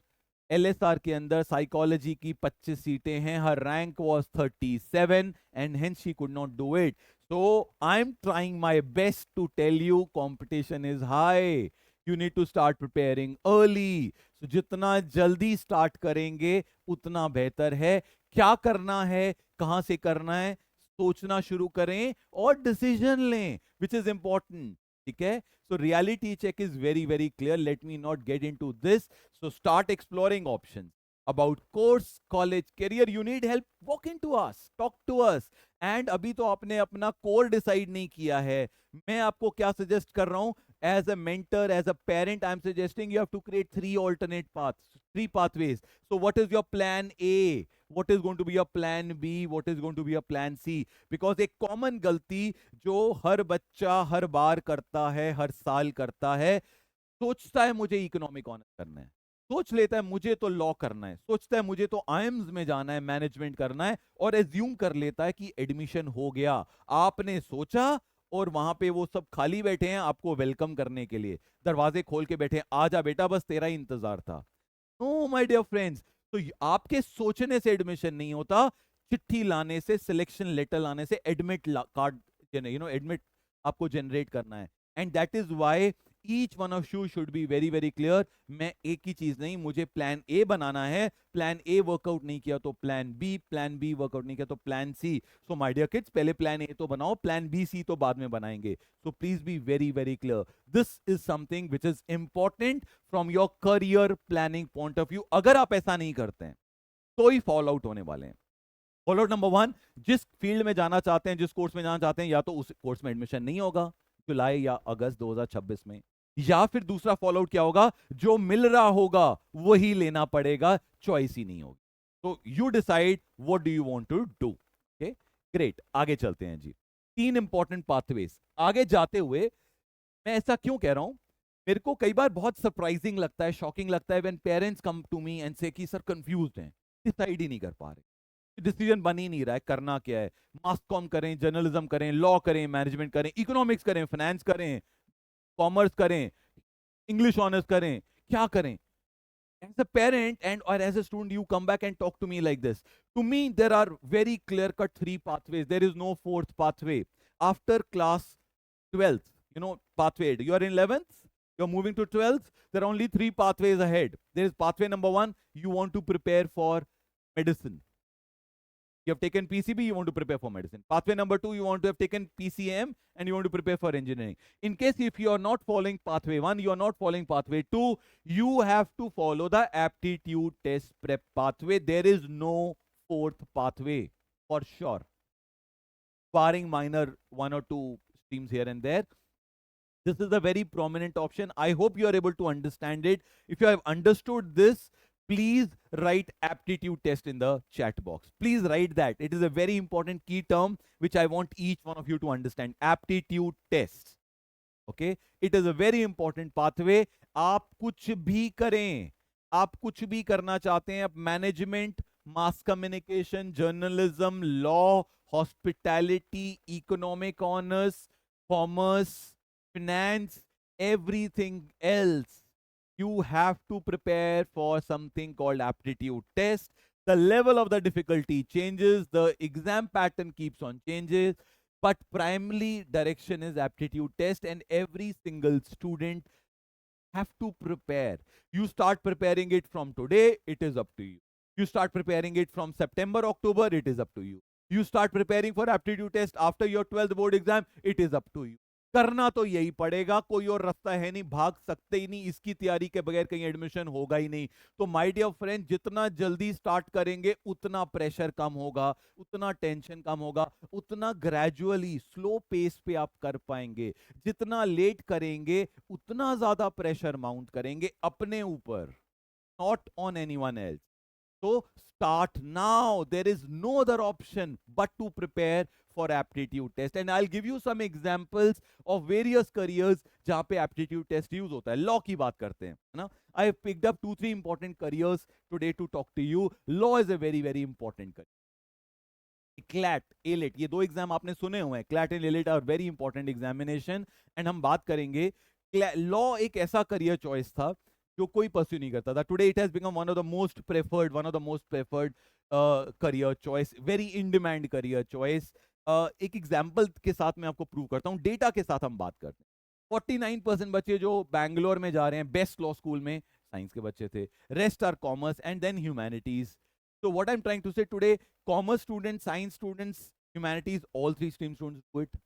Speaker 1: LSR के अंदर psychology की 25 सीटें हैं, her rank was 37 and hence she could not do it. So I'm trying my best to tell you competition is high. You need to start preparing early. So जितना जल्दी start करेंगे उतना बेहतर है. क्या करना है, कहां से करना है, सोचना शुरू करें और डिसीजन लें, which is important. ठीक है. So reality check is very very clear. Let me not get into this. So start exploring options about course, college, career. You need help, walk into us, talk to us. And अभी तो आपने अपना core decide नहीं किया है. मैं आपको क्या सजेस्ट कर रहा हूं, as a mentor, as a parent, I am suggesting you have to create 3 alternate paths, 3 pathways. So what is your plan A? What is going to be your plan B? What is going to be your plan C? Because एक common गलती जो हर बच्चा हर बार करता है, हर साल करता है, सोचता है मुझे इकोनॉमिक ऑनर्स करना है, सोच लेता है मुझे तो लॉ करना है, सोचता है मुझे तो आईएम्स में जाना है, मैनेजमेंट करना है, और एज्यूम कर लेता है कि एडमिशन हो गया. आपने सोचा और वहां पे वो सब खाली बैठे हैं आपको वेलकम करने के लिए, दरवाजे खोल के बैठे हैं, आजा बेटा बस तेरा ही इंतजार था. नो माय डियर फ्रेंड्स, तो आपके सोचने से एडमिशन नहीं होता, चिट्ठी लाने से, सिलेक्शन लेटर लाने से, एडमिट कार्ड एडमिट आपको जनरेट करना है. And that is why each one of you should be very very clear. मैं एक ही चीज नहीं, मुझे प्लान ए बनाना है, प्लान ए वर्कआउट नहीं किया तो plan B, plan B workout नहीं किया तो plan C. So my dear kids, पहले प्लान ए तो बनाओ, प्लान बी सी तो बाद में बनाएंगे. So please be very very clear. This is something which is important from your career planning point of view. अगर आप ऐसा नहीं करते हैं तो ही फॉल आउट होने वाले हैं. फॉल आउट नंबर 1, जिस फील्ड में जाना चाहते हैं, जिस कोर्स में जाना चाहते हैं, या तो उस कोर्स में एडमिशन नहीं होगा जुलाई या अगस्त 2026 में, या फिर दूसरा फॉलोआउट क्या होगा, जो मिल रहा होगा वही लेना पड़ेगा, चॉइस ही नहीं होगी. तो you decide what do you want to do. Okay, great. आगे चलते हैं जी. 3 इंपॉर्टेंट पाथवेज. आगे जाते हुए मैं ऐसा क्यों कह रहा हूं, मेरे को कई बार बहुत सरप्राइजिंग लगता है, शॉकिंग लगता है when parents come to me and say कि सर कंफ्यूज्ड हैं, डिसाइड ही नहीं कर पा रहे, डिसीजन बन ही नहीं रहा है, करना क्या है, मास कॉम करें, जर्नलिज्म करें, लॉ करें, मैनेजमेंट करें, इकोनॉमिक्स करें, फाइनेंस करें, कॉमर्स करें, इंग्लिश ऑनर्स करें, क्या करें. As a parent and or as a student, you come back and talk to me like this. To me, there are very clear-cut 3 pathways. There is no 4th pathway. After class 12th, pathway 8. You are in 11th, you're moving to 12th. There are only 3 pathways ahead. There is pathway number 1, you want to prepare for medicine. You have taken PCB, you want to prepare for medicine. Pathway number 2, you want to have taken PCM and you want to prepare for engineering. In case if you are not following pathway 1, you are not following pathway 2, you have to follow the aptitude test prep pathway. There is no 4th pathway for sure, barring minor 1 or 2 streams here and there. This is a very prominent option. I hope you are able to understand it. If you have understood this, please write aptitude test in the chat box. Please write that. It is a very important key term which I want each one of you to understand. Aptitude test. Okay? It is a very important pathway. आप कुछ भी करें, आप कुछ भी करना चाहते हैं, आप management, mass communication, journalism, law, hospitality, economic honours, commerce, finance, everything else, you have to prepare for something called aptitude test. The level of the difficulty changes, the exam pattern keeps on changes, but primarily direction is aptitude test, and every single student have to prepare. You start preparing it from today, it is up to you. You start preparing it from September, October, it is up to you. You start preparing for aptitude test after your 12th board exam, it is up to you. करना तो यही पड़ेगा, कोई और रास्ता है नहीं, भाग सकते ही नहीं, इसकी तैयारी के बगैर कहीं एडमिशन होगा ही नहीं. तो माय डियर फ्रेंड, जितना जल्दी स्टार्ट करेंगे उतना प्रेशर कम होगा, उतना टेंशन कम होगा, उतना ग्रेजुअली स्लो पेस पे आप कर पाएंगे. जितना लेट करेंगे उतना ज्यादा प्रेशर माउंट करेंगे अपने ऊपर, not on anyone else. So start now. There is no other option but to prepare for aptitude test. And I'll give you some examples of various careers जहाँ पे aptitude test use होता है. Law की बात करते हैं, है ना? I have picked up 2-3 important careers today to talk to you. Law is a very very important career. CLAT, ALET, ये 2 एग्जाम आपने सुने हुए हैं. CLAT and ALET are very important examination. And हम बात करेंगे, लॉ एक ऐसा करियर चॉइस था जो कोई परस्यू नहीं करता था. Today it has become one of the most preferred career choice, very in demand career choice. एक एग्जाम्पल के साथ मैं आपको प्रूव करता हूँ, डेटा के साथ हम बात करते हैं. 49% बच्चे जो बैंगलोर में जा रहे हैं बेस्ट लॉ स्कूल में, साइंस के बच्चे थे. Rest are commerce and then humanities. So what I'm trying to say today, commerce students, science students, humanities, all three stream students do it.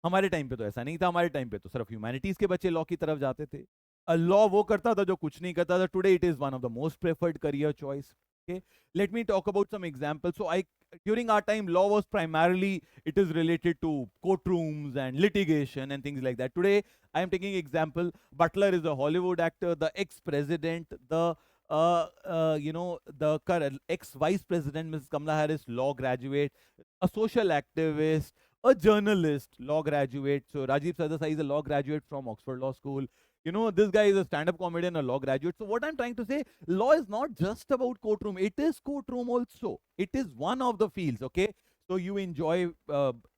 Speaker 1: हमारे टाइम पे तो ऐसा नहीं था. हमारे टाइम पे तो सिर्फ ह्यूमैनिटीज के बच्चे लॉ की तरफ जाते थे. लॉ वो करता था जो कुछ नहीं करता था. Today it is one of the most preferred career choice. Okay, let me talk about some examples. So during our time, law was primarily, it is related to courtrooms and litigation and things like that. Today I am taking example. Butler is a Hollywood actor, the ex-president, the current ex-vice president Mrs. Kamala Harris, law graduate, a social activist, a journalist, law graduate. So Rajiv Sardesai is a law graduate from Oxford Law School. This guy is a stand-up comedian, a law graduate. So what I'm trying to say, law is not just about courtroom. It is courtroom also. It is one of the fields, okay? So you enjoy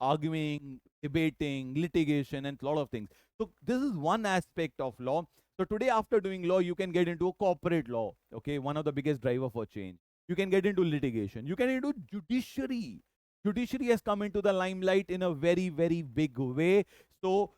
Speaker 1: arguing, debating, litigation, and a lot of things. So this is one aspect of law. So today, after doing law, you can get into a corporate law, okay? One of the biggest driver for change. You can get into litigation. You can get into judiciary. Judiciary has come into the limelight in a very, very big way. So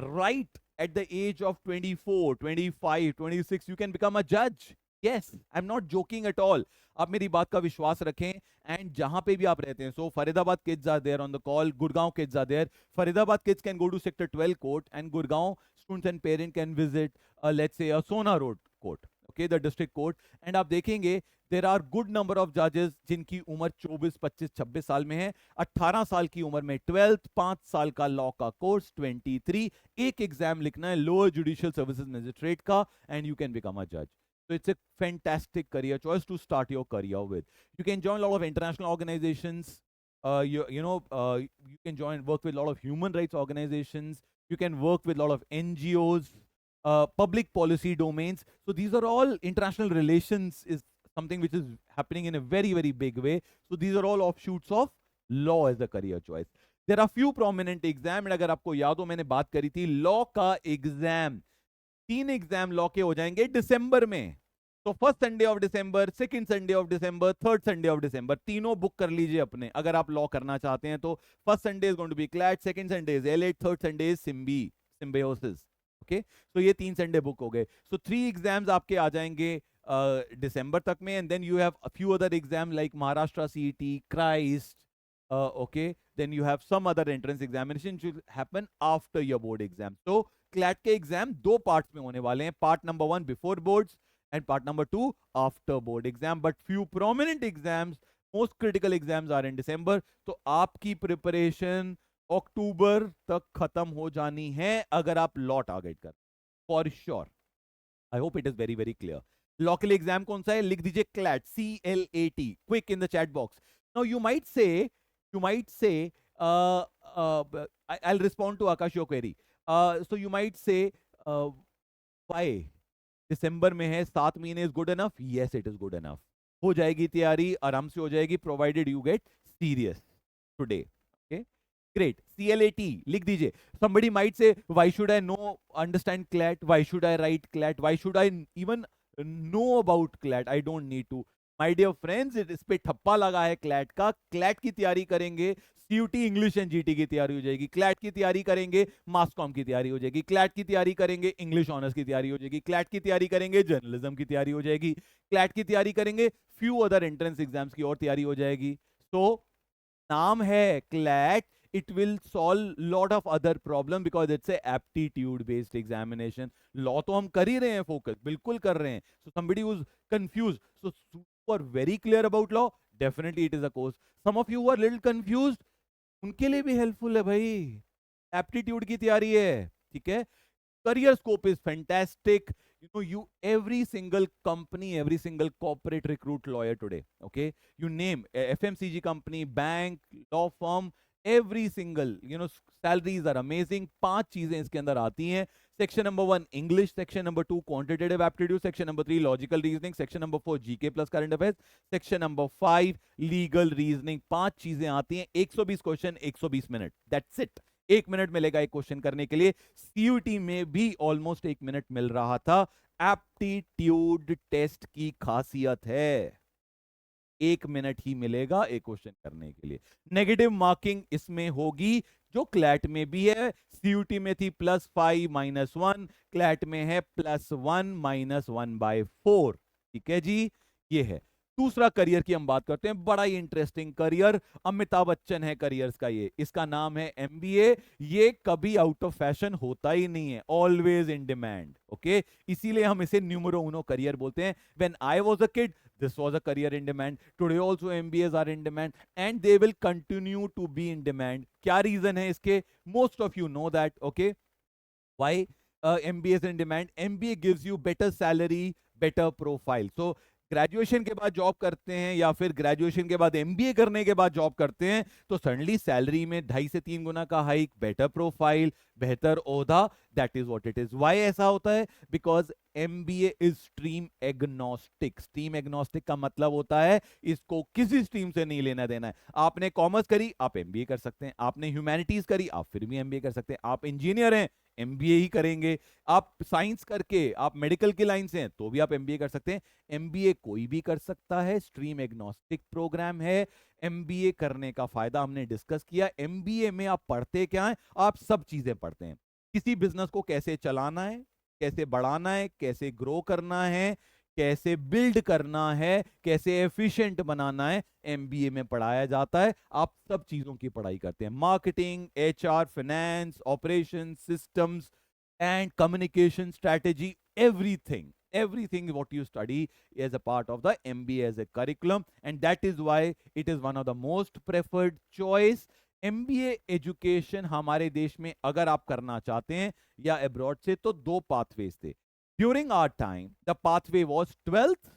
Speaker 1: right at the age of 24, 25, 26, you can become a judge. Yes, I'm not joking at all. आप मेरी बात का विश्वास रखें. And जहां पे भी आप रहते हैं, so Faridabad kids are there on the call, Gurgaon kids are there. Faridabad kids can go to sector 12 court and Gurgaon students and parents can visit let's say a Sona Road court, okay, the district court. and आप देखेंगे there are good number of judges जिनकी उम्र 24, 25, 26 साल में है. 18 साल की उम्र में 12th, 5 साल का लॉ का कोर्स, 23 एक एग्जाम लिखना है लोअर जुडिशियल सर्विसेज मैजिस्ट्रेट का, and you can become a जज. So it's a fantastic career choice to start your career with. You can join a lot of international organizations. You can work with a lot of human rights organizations. You can work with a lot of NGOs, public policy domains. So these are all international relations is something which is happening in a very, very big way. So these are all offshoots of law as a career choice. There are few prominent exams. And अगर आपको याद हो मैंने बात करी थी law का exam, 3 exam law के हो जाएंगे दिसंबर में. तो first Sunday of December, second Sunday of December, third Sunday of December, तीनों बुक कर लीजिए अपने अगर आप लॉ करना चाहते हैं. तो first Sunday is going to be CLAT, second Sunday is एल8, third Sunday is Symbiosis. Okay, तो ये 3 संडे बुक हो गए. सो 3 एग्जाम्स आपके आ जाएंगे दिसंबर तक में. And then you have a few other exam like Maharashtra CET, Christ, okay, then you have some other entrance examination which will happen after your board exam. So CLAT के exam 2 parts में होने वाले हैं. Part number 1 before boards and part number 2 after board exam. But few prominent exams, most critical exams are in December. तो आपकी preparation अक्टूबर तक खत्म हो जानी है अगर आप लॉ टारगेट कर, for sure. I hope it is very very clear. Law के लिए एग्जाम कौन सा है? लिख दीजिए CLAT, CLAT, quick in the chat box. Now you might say I'll respond to Akash your query. So you might say why दिसंबर में है, 7 महीने is good enough? Yes, it is good enough. हो जाएगी तैयारी, आराम से हो जाएगी, provided you get serious today. Okay, great. CLAT लिख दीजिए. somebody might say why should I know understand CLAT, why should I write CLAT, why should I even know about CLAT? I don't need to. My dear friends, इस पे ठप्पा लगा है CLAT का. CLAT की तैयारी करेंगे, CUT इंग्लिश एंड GT की तैयारी हो जाएगी. CLAT की तैयारी करेंगे, मास कॉम की तैयारी हो जाएगी. CLAT की तैयारी करेंगे, इंग्लिश ऑनर्स की तैयारी हो जाएगी. CLAT की तैयारी करेंगे, जर्नलिज्म की तैयारी हो जाएगी. CLAT की तैयारी करेंगे, फ्यू अदर एंट्रेंस एग्जाम्स की और तैयारी हो जाएगी. तो नाम है CLAT. It will solve lot of other problem because it's a aptitude based examination. Law तो हम कर ही रहे हैं, फोकस बिल्कुल कर रहे हैं. So somebody who's confused, so who are very clear about law, definitely it is a course. Some of you who are little confused, उनके लिए भी हेल्पफुल है भाई. एप्टीट्यूड की तैयारी है, ठीक है. career scope is fantastic. Every single company, every single corporate recruit lawyer today. Okay, you name FMCG company, bank, law firm, every single, salaries are amazing. 5 चीजें इसके अंदर आती हैं. Section number 1 English, section number 2 quantitative aptitude, section number 3 logical reasoning, section number 4 GK plus current affairs, section number 5 legal reasoning. 5 चीजें आती हैं, 120 question, 120 minute. That's it. 1 minute मिलेगा एक क्वेश्चन करने के लिए। सीयूटी में भी ऑलमोस्ट 1 मिनट मिल रहा था। एप्टीट्यूड टेस्ट की खासियत है 1 मिनट ही मिलेगा एक क्वेश्चन करने के लिए। नेगेटिव मार्किंग इसमें होगी जो क्लैट में भी है। सीयूटी में थी +5 -1, क्लैट में है +1 -1/4। ठीक है जी, ये है। दूसरा करियर की हम बात करते हैं, बड़ा ही इंटरेस्टिंग करियर, अमिताभ बच्चन है करियर्स का ये, इसका नाम है एमबीए। ये कभी आउट ऑफ फैशन होता ही नहीं है, ऑलवेज इन डिमांड। ओके, इसीलिए हम इसे न्यूमरो उनो करियर बोलते हैं। When I was a kid, this was a career in demand. Today also MBAs are in demand and they will continue to be in demand. क्या reason है इसके? Most of you know that. Okay, why MBA is in demand? MBA gives you better salary, better profile. So graduation के बाद job करते हैं या फिर graduation के बाद एमबीए करने के बाद जॉब करते हैं तो सडनली सैलरी में 2.5 से 3 गुना का हाइक, बेटर प्रोफाइल, बेहतर ओहदा। That is what it is. Why ऐसा होता है? Because MBA is stream agnostic. Stream agnostic का मतलब होता है इसको किसी स्ट्रीम से नहीं लेना देना है। आपने कॉमर्स करी, आप एमबीए कर सकते हैं। आपने ह्यूमैनिटीज करी, आप फिर भी एमबीए कर सकते हैं। आप इंजीनियर हैं, एमबीए ही करेंगे। आप साइंस करके आप मेडिकल की लाइन से हैं तो भी आप एमबीए कर सकते हैं। एमबीए कोई भी कर सकता है, स्ट्रीम एग्नोस्टिक प्रोग्राम है। एमबीए करने का फायदा हमने डिस्कस किया। एमबीए में आप पढ़ते क्या हैं? आप सब चीजें पढ़ते हैं। किसी बिजनेस को कैसे चलाना है, कैसे बढ़ाना है, कैसे ग्रो करना है, कैसे बिल्ड करना है, कैसे एफिशिएंट बनाना है, एमबीए में पढ़ाया जाता है। आप सब चीजों की पढ़ाई करते हैं, marketing, HR, finance, operation, systems and communication strategy, everything what you study is a part of the MBA as a curriculum, and that is why it is one of the most preferred choice. MBA education हमारे देश में अगर आप करना चाहते हैं या abroad से, तो 2 पाथवेज थे। During our time the pathway was 12th,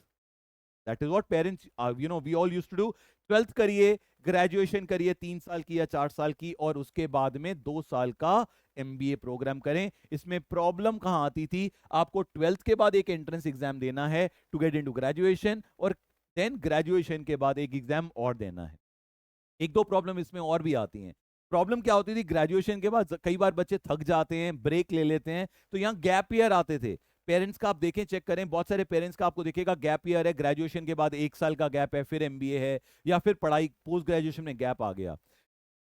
Speaker 1: that is what parents we all used to do. 12th करिए, ग्रेजुएशन करिए 3 साल की या 4 साल की, और उसके बाद में 2 साल का एमबीए प्रोग्राम करें। इसमें प्रॉब्लम कहां आती थी? आपको 12th के बाद एक एंट्रेंस एग्जाम देना है टू गेट इनटू ग्रेजुएशन, और देन ग्रेजुएशन के बाद एक एग्जाम और देना है। एक दो प्रॉब्लम इसमें और भी आती हैं। प्रॉब्लम क्या होती थी? ग्रेजुएशन के बाद कई बार बच्चे थक जाते हैं, ब्रेक ले लेते हैं, तो यहाँ गैप ईयर आते थे। पेरेंट्स का आप देखें, चेक करें, बहुत सारे पेरेंट्स का आपको दिखेगा गैप ईयर है, ग्रेजुएशन के बाद 1 साल का गैप है, फिर एमबीए है, या फिर पढ़ाई पोस्ट ग्रेजुएशन में गैप आ गया।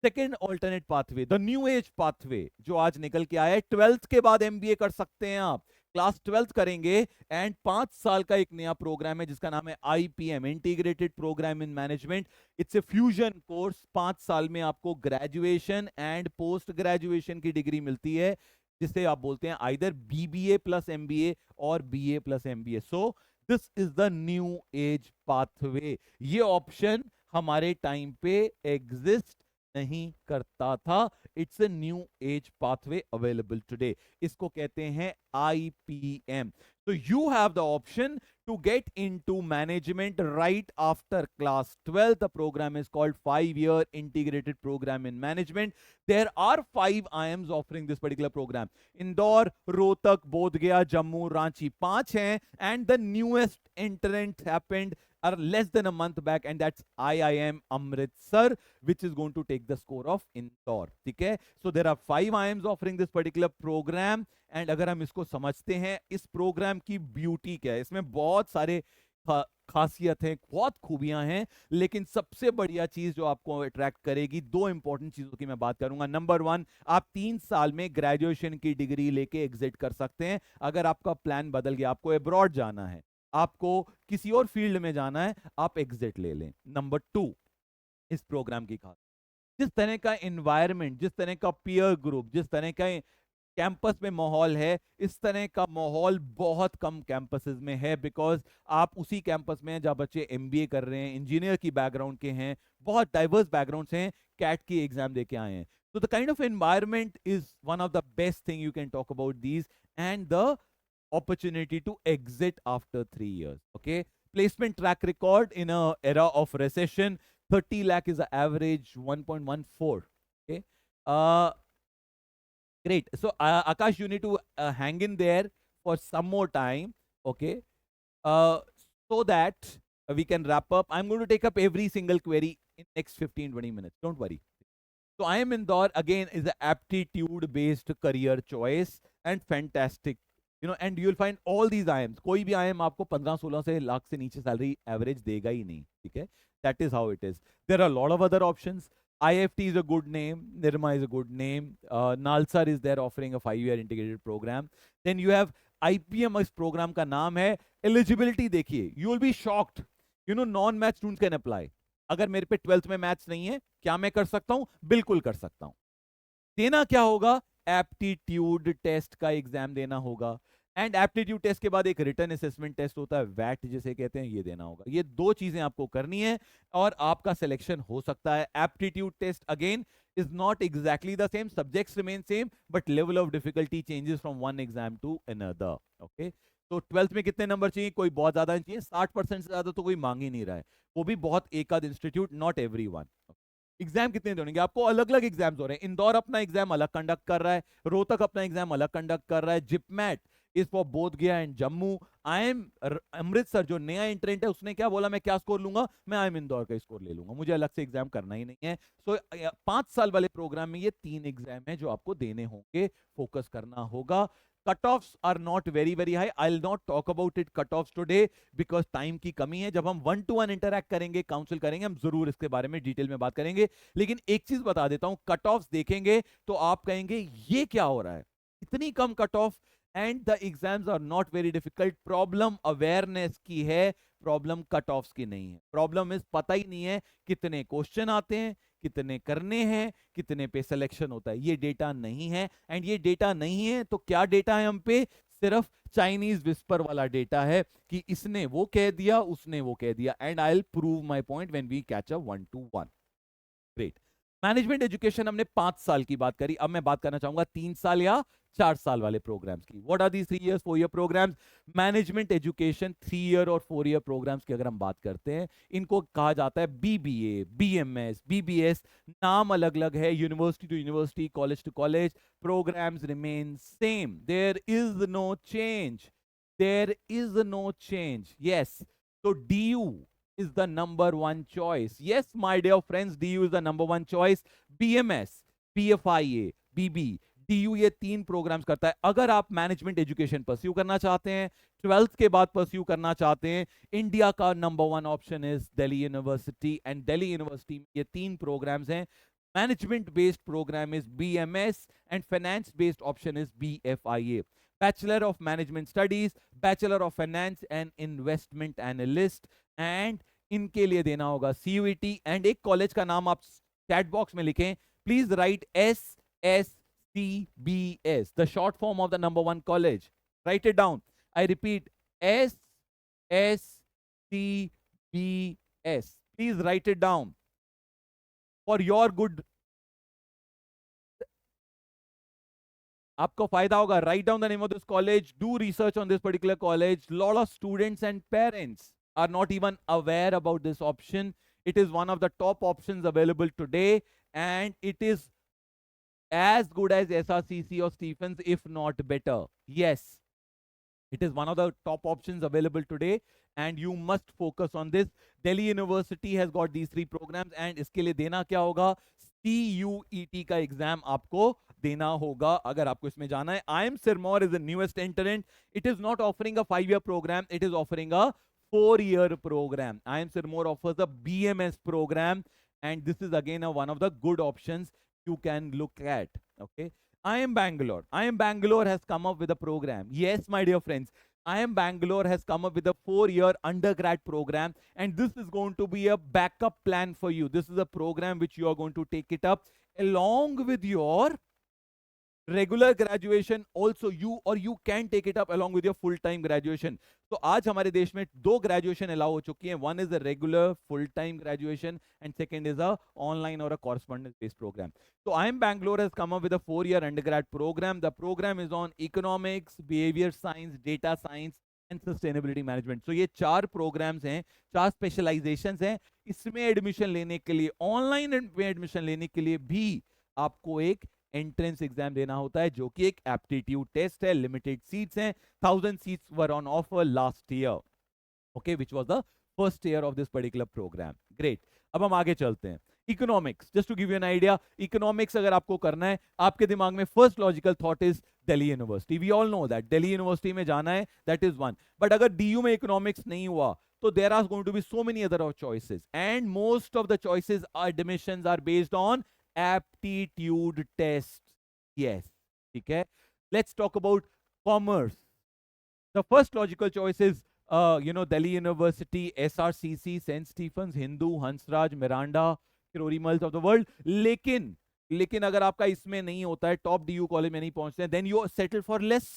Speaker 1: Second alternate pathway, the new age pathway जो आज निकल के आया है, 12th के बाद एमबीए कर सकते हैं आप। क्लास 12th करेंगे एंड 5 साल का एक नया प्रोग्राम है जिसका नाम है IPM, integrated program in management. It's a fusion course. 5 साल में आपको ग्रेजुएशन एंड पोस्ट ग्रेजुएशन की डिग्री मिलती है, जिसे आप बोलते हैं आइदर बीबीए प्लस एमबीए और BA plus MBA. So this is the new age pathway. ये ऑप्शन हमारे टाइम पे एग्जिस्ट नहीं करता था। It's a new age pathway available today. इसको कहते हैं IPM. So you have the option to get into management right after class 12. The program is called 5-year integrated program in management. There are 5 IIMs offering this particular program. Indore, Rohtak, Bodh Gaya, Jammu, Ranchi, 5 हैं, and the newest entrant happened less than a month back, and that's IIM Amritsar, which is going to take the score of Indore. ठीक है? So there are 5 IIMs offering this particular program. And अगर हम इसको समझते हैं, इस programme की beauty क्या है, इसमें बहुत सारे खासियत हैं, बहुत खूबियां हैं, लेकिन सबसे बढ़िया चीज जो आपको अट्रैक्ट करेगी, 2 इंपॉर्टेंट चीजों की मैं बात करूंगा। नंबर 1, आप 3 साल में ग्रेजुएशन की डिग्री लेके एग्जिट कर सकते हैं। अगर आपका प्लान बदल गया, आपको अब्रॉड जाना है, आपको किसी और फील्ड में जाना है, आप एग्जिट ले लें। नंबर 2, इस प्रोग्राम की खास, जिस तरह का एनवायरनमेंट, जिस तरह का पीयर ग्रुप, जिस तरह का कैंपस में माहौल है, इस तरह का माहौल बहुत कम कैंपसेस में है। बिकॉज आप उसी कैंपस में हैं जहां बच्चे एमबीए कर रहे हैं, इंजीनियर की बैकग्राउंड के हैं, बहुत डाइवर्स बैकग्राउंड हैं, कैट की एग्जाम दे के आए हैं। तो the kind of environment is one of the best thing you can talk about these, and the opportunity to exit after 3 years. Okay, placement track record in a era of recession, 30 lakh is the average, 1.14. Okay, great. So Akash, you need to hang in there for some more time. Okay, uh, so that we can wrap up. I'm going to take up every single query in next 15-20 minutes. Don't worry. So I am Indore again is an aptitude based career choice and fantastic. You know, and you'll find all these IIMs. कोई भी IIM आपको 15-16 से लाख से नीचे salary average देगा ही नहीं, ठीक है? That is how it is. There are a lot of other options. IFT is a good name. Nirma is a good name. Nalsar is there offering a 5-year integrated program. Then you have IPM, इस program का नाम है. Eligibility देखिए. You will be shocked. You know, non-math students can apply. अगर मेरे पे 12th में maths नहीं है, क्या मैं कर सकता हूं? बिल्कुल कर सकता हूं. देना क्या होगा? एप्टीट्यूड टेस्ट का एग्जाम देना होगा. एंड एप्टीट्यूड टेस्ट के बाद एक रिटन असेसमेंट टेस्ट होता है, वैट जिसे कहते हैं, ये देना होगा. ये दो चीजें आपको करनी है और आपका सिलेक्शन हो सकता है. Aptitude test again is not exactly the same, subjects remain same, but level of difficulty changes from one exam to another. Okay, तो 12th में कितने नंबर चाहिए? कोई बहुत ज्यादा नहीं चाहिए. 60% से ज्यादा तो कोई मांग ही नहीं रहा है, वो भी बहुत एकाध institute, not every one. Exam कितने देंगे आपको? अलग अलग एग्जाम्स हो रहे हैं. इंदौर अपना एग्जाम अलग कंडक्ट कर रहा है, रोहतक अपना एग्जाम अलग कंडक्ट कर रहा है, जिपमैट इज फॉर बोध गया and Jammu. I am Amritsar जो नया एंट्रेंट है उसने क्या बोला, मैं क्या स्कोर लूंगा? मैं आई एम इंदौर का स्कोर ले लूंगा, मुझे अलग से एग्जाम करना ही नहीं है. सो 5 साल वाले प्रोग्राम में ये 3 एग्जाम है जो आपको देने होंगे, फोकस करना होगा. Cutoffs are not very high. I'll not talk about it cutoffs today because time की कमी है. जब हम 1-to-1 इंटरैक्ट करेंगे, काउंसिल करेंगे, हम जरूर इसके बारे में डिटेल में बात करेंगे. लेकिन एक चीज बता देता हूं, कटऑफ्स देखेंगे तो आप कहेंगे ये क्या हो रहा है, इतनी कम cut off. And the exams are not very difficult. Problem awareness की है, प्रॉब्लम कट ऑफ्स की नहीं है. प्रॉब्लम इस पता ही नहीं है कितने क्वेश्चन आते हैं, कितने करने हैं, कितने पे सिलेक्शन होता है. ये डेटा नहीं है. एंड ये डेटा नहीं है तो क्या डेटा है हम पे? सिर्फ चाइनीज विस्पर वाला डेटा है कि इसने वो कह दिया, उसने वो कह दिया. And I will prove my point when we catch a 1-to-1. Great. Management education हमने 5 साल की बात करी. अब मैं बात करना चाहूंगा 3 साल या 4 साल वाले प्रोग्राम्स की. What are these 3 years 4 year programs? Management education 3 year और 4 year प्रोग्राम्स की अगर हम बात करते हैं, इनको कहा जाता है बीबीए, बीएमएस, बीबीएस. नाम अलग अलग है, university to university, college to college. Programs remain same. There is no change. There is no change. Yes. तो DU is the number one choice. Yes, my dear friends, DU is the number one choice. BMS, BFIA, BB, DU ये 3 programmes करता है. अगर आप management education pursue करना चाहते हैं, 12th के बाद परस्यू करना चाहते हैं, इंडिया का number 1 option is Delhi university. And Delhi university में ये 3 प्रोग्राम्स हैं. Management based program is BMS and finance based option is BFIA. Bachelor of Management Studies, Bachelor of Finance and Investment Analyst. And इनके लिए देना होगा CUET. एंड एक college का नाम आप चैट बॉक्स में लिखें, please right SSCBS, the short form of the number 1 college. Right it down. I repeat, SSCBS. Please right it down for your good. आपको फायदा होगा. Write down the name of this college, do research on this particular college. Lot of students and parents are not even aware about this option. It is one of the top options available today, and it is as good as SRCC or Stephens, if not better. Yes, it is one of the top options available today, and you must focus on this. Delhi University has got these 3 programs, and इसके लिए देना क्या होगा? CUET का exam आपको देना होगा अगर आपको इसमें जाना है. IIM Sirmaur is the newest entrant. It is not offering a 5-year program. It is offering a 4-year program. IIM Sirmaur offers a BMS program, and this is again one of the good options you can look at. Okay. IIM Bangalore. IIM Bangalore has come up with a program. Yes, my dear friends, IIM Bangalore has come up with a 4-year undergrad program, and this is going to be a backup plan for you. This is a program which you are going to take it up along with your regular graduation. Also you can take it up along with your full time graduation. तो आज हमारे देश में 2 graduation allow हो चुकी हैं. One is a regular full time graduation and second is a online और अ correspondence based programme. तो IIM Bangalore has come up with a 4-year undergrad program. The program is on economics, behavior science, data science and sustainability management. तो ये 4 programmes हैं, 4 specialisations हैं. इसमें admission लेने के लिए, ऑनलाइन में एडमिशन लेने के लिए भी आपको एक एंट्रेंस एग्जाम देना होता है, जो कि एक एप्टीट्यूड टेस्ट है. लिमिटेड सीट्स हैं. 1000 seats were on offer last year. Okay, which was the first year of this particular program. Great. अब हम आगे चलते हैं. Economics, just to give you an idea, economics अगर आपको करना है, आपके दिमाग में first logical thought is Delhi university, we all know that Delhi university में जाना है, दैट इज वन। बट अगर डीयू में इकोनॉमिक्स नहीं हुआ, तो there are going to be so many other choices, and most of the choices admissions are based on aptitude tests. Yes, ठीक है। Let's talk about commerce. The first logical choice is Delhi University, SRCC, St. Stephen's, Hindu, Hansraj, Miranda, Kirori Mills of the world. लेकिन अगर आपका इसमें नहीं होता है, top DU college में नहीं पहुंचते हैं, then you settle for less.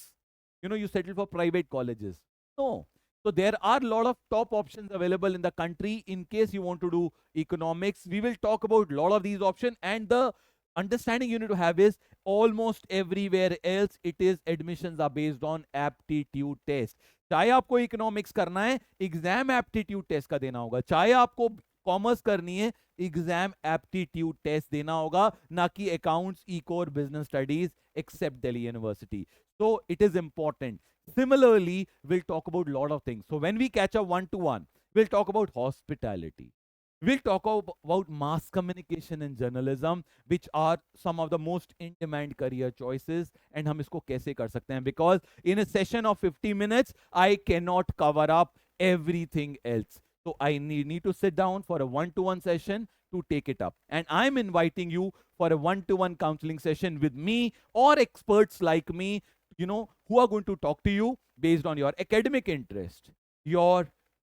Speaker 1: You settle for private colleges. No. So there are a lot of top options available in the country in case you want to do economics. We will talk about a lot of these options, and the understanding you need to have is almost everywhere else it is admissions are based on aptitude test. चाहे आपको economics करना है, exam aptitude test का देना होगा, चाहे आपको commerce करनी है, एग्जाम एप्टीट्यूड टेस्ट देना होगा, ना कि accounts, eco, business studies, except Delhi university. So it is important. Similarly, we'll talk about a lot of things. So when we catch up one-to-one, we'll talk about hospitality. We'll talk about mass communication and journalism, which are some of the most in-demand career choices, and हम इसको कैसे कर सकते हैं, because in a session of 50 minutes, I cannot cover up everything else. So I need to sit down for a one-to-one session to take it up. And I'm inviting you for a one-to-one counseling session with me or experts like me, who are going to talk to you based on your academic interest, your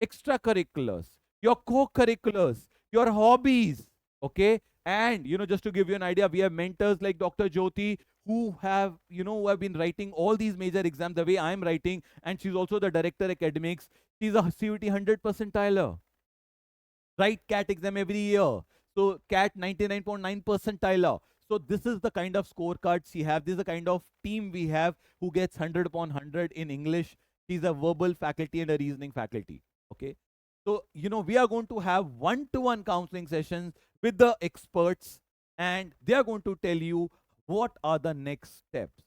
Speaker 1: extracurriculars, your co-curriculars, your hobbies, okay? And, just to give you an idea, we have mentors like Dr. Jyoti who have, who have been writing all these major exams the way I'm writing, and she's also the director academics. She's a CUT 100 percentiler. Write CAT exam every year. So CAT 99.9 percentiler. So this is the kind of scorecards we have. This is the kind of team we have who gets 100 upon 100 in English. She's a verbal faculty and a reasoning faculty. Okay. So, we are going to have one-to-one counseling sessions with the experts, and they are going to tell you what are the next steps.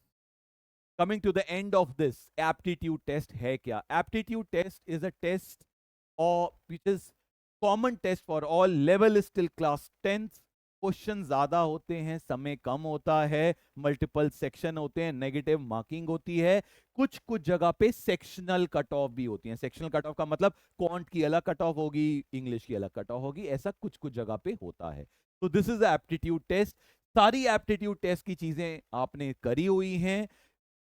Speaker 1: Coming to the end of this, aptitude test hai kya? Aptitude test is a test which is common test for all. Level is still class 10th. Question ज्यादा होते हैं, समय कम होता है, multiple section होते हैं, negative marking होती है, कुछ जगह पे सेक्शनल कट ऑफ भी होती है. सेक्शनल कट ऑफ का मतलब क्वांट की अलग कट ऑफ होगी, इंग्लिश की अलग कट ऑफ होगी, ऐसा कुछ जगह पे होता है. तो दिस इज एप्टीट्यूड टेस्ट. सारी एप्टीट्यूड टेस्ट की चीजें आपने करी हुई हैं.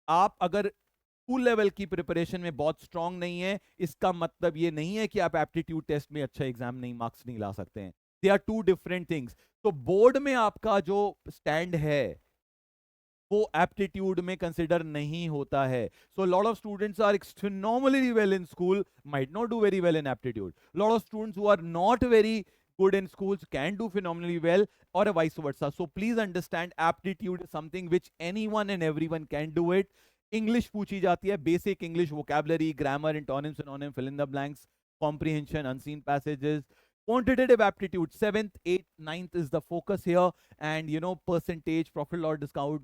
Speaker 1: आप अगर स्कूल लेवल की प्रिपरेशन में बहुत स्ट्रांग नहीं है, इसका मतलब ये नहीं है कि आप एप्टीट्यूड टेस्ट में अच्छा एग्जाम नहीं, मार्क्स नहीं ला सकते हैं. They are two different things. तो बोर्ड में आपका जो स्टैंड है वो एप्टीट्यूड में कंसिडर नहीं होता है. So lot of students are phenomenally well in school, might not do very well in aptitude. Lot of students who are not very good in schools can do phenomenally well, or vice versa. So please understand, aptitude is something which anyone and everyone can do it. English पूछी जाती है, basic English vocabulary, grammar, antonyms, synonym, fill in the blanks, comprehension, unseen passages. Quantitative aptitude, 7th, 8th, 9th is the focus here, and percentage, profit or discount,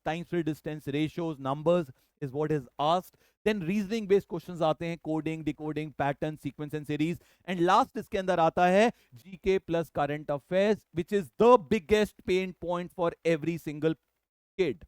Speaker 1: time free distance, ratios, numbers is what is asked. Then reasoning based questions आते हैं, coding, decoding, pattern, sequence and series, and last इसके अंदर आता है GK plus current affairs, which is the biggest pain point for every single kid.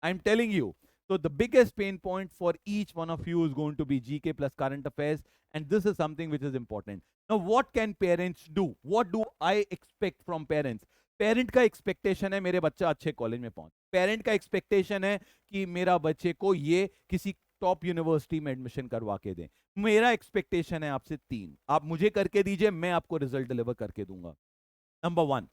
Speaker 1: I'm telling you. So the biggest pain point for each one of you is going to be GK plus current affairs, and this is something which is important. Now, what can parents do? What do I expect from parents? Parent का expectation है मेरे बच्चा अच्छे college में पहुंचे. Parent का expectation है कि मेरा बच्चे को ये किसी टॉप यूनिवर्सिटी में एडमिशन करवा के दें. मेरा एक्सपेक्टेशन है आपसे 3. आप मुझे करके दीजिए, मैं आपको रिजल्ट डिलीवर करके दूंगा. नंबर 1,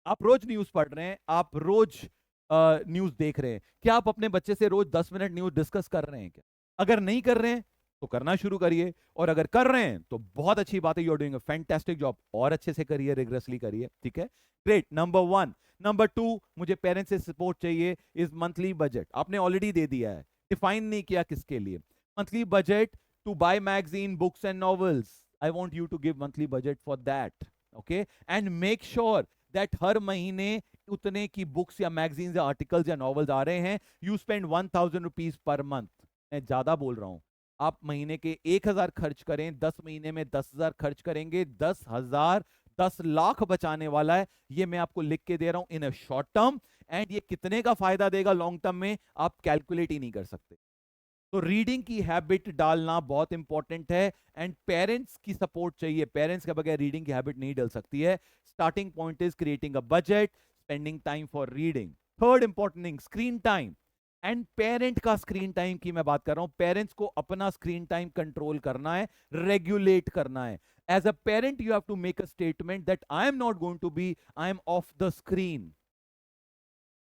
Speaker 1: आप रोज न्यूज पढ़ रहे हैं, आप रोज न्यूज देख रहे हैं. क्या आप अपने बच्चे से रोज 10 मिनट न्यूज डिस्कस कर रहे हैं क्या? अगर नहीं कर रहे हैं तो करना शुरू करिए, और अगर कर रहे हैं तो बहुत अच्छी बात है, you are doing a fantastic job. और अच्छे से करिए, रिग्रेसली करिए. ठीक है, ग्रेट. नंबर 1. नंबर 2, मुझे पेरेंट्स से सपोर्ट चाहिए. इज मंथली बजट आपने ऑलरेडी दे दिया है, डिफाइन नहीं किया किसके लिए. Monthly budget to buy magazine, books and novels. I want you to give monthly budget for that. Okay, and make sure that हर महीने उतने की बुक्स या मैगजीन्स या आर्टिकल्स या नॉवेल्स आ रहे हैं. You spend 1000 rupees per month. मैं ज्यादा बोल रहा हूं. आप महीने के 1000 खर्च करें, 10 महीने में 10,000 खर्च करेंगे. 10,000 10 लाख बचाने वाला है, ये मैं आपको लिख के दे रहा हूं इन अ शॉर्ट टर्म। एंड ये कितने का फायदा देगा लॉन्ग टर्म में, आप कैलकुलेट ही नहीं कर सकते। तो रीडिंग की हैबिट डालना बहुत इंपॉर्टेंट है, एंड पेरेंट्स की सपोर्ट चाहिए। पेरेंट्स के बगैर रीडिंग की हैबिट नहीं डल सकती है। Starting point is creating a budget, spending time for reading. Third important thing, screen time. And parent का स्क्रीन टाइम की मैं बात कर रहा हूं। पेरेंट्स को अपना स्क्रीन टाइम कंट्रोल करना है, रेगुलेट करना है। As a parent you have to make a statement that I am not going to be, I am off the screen,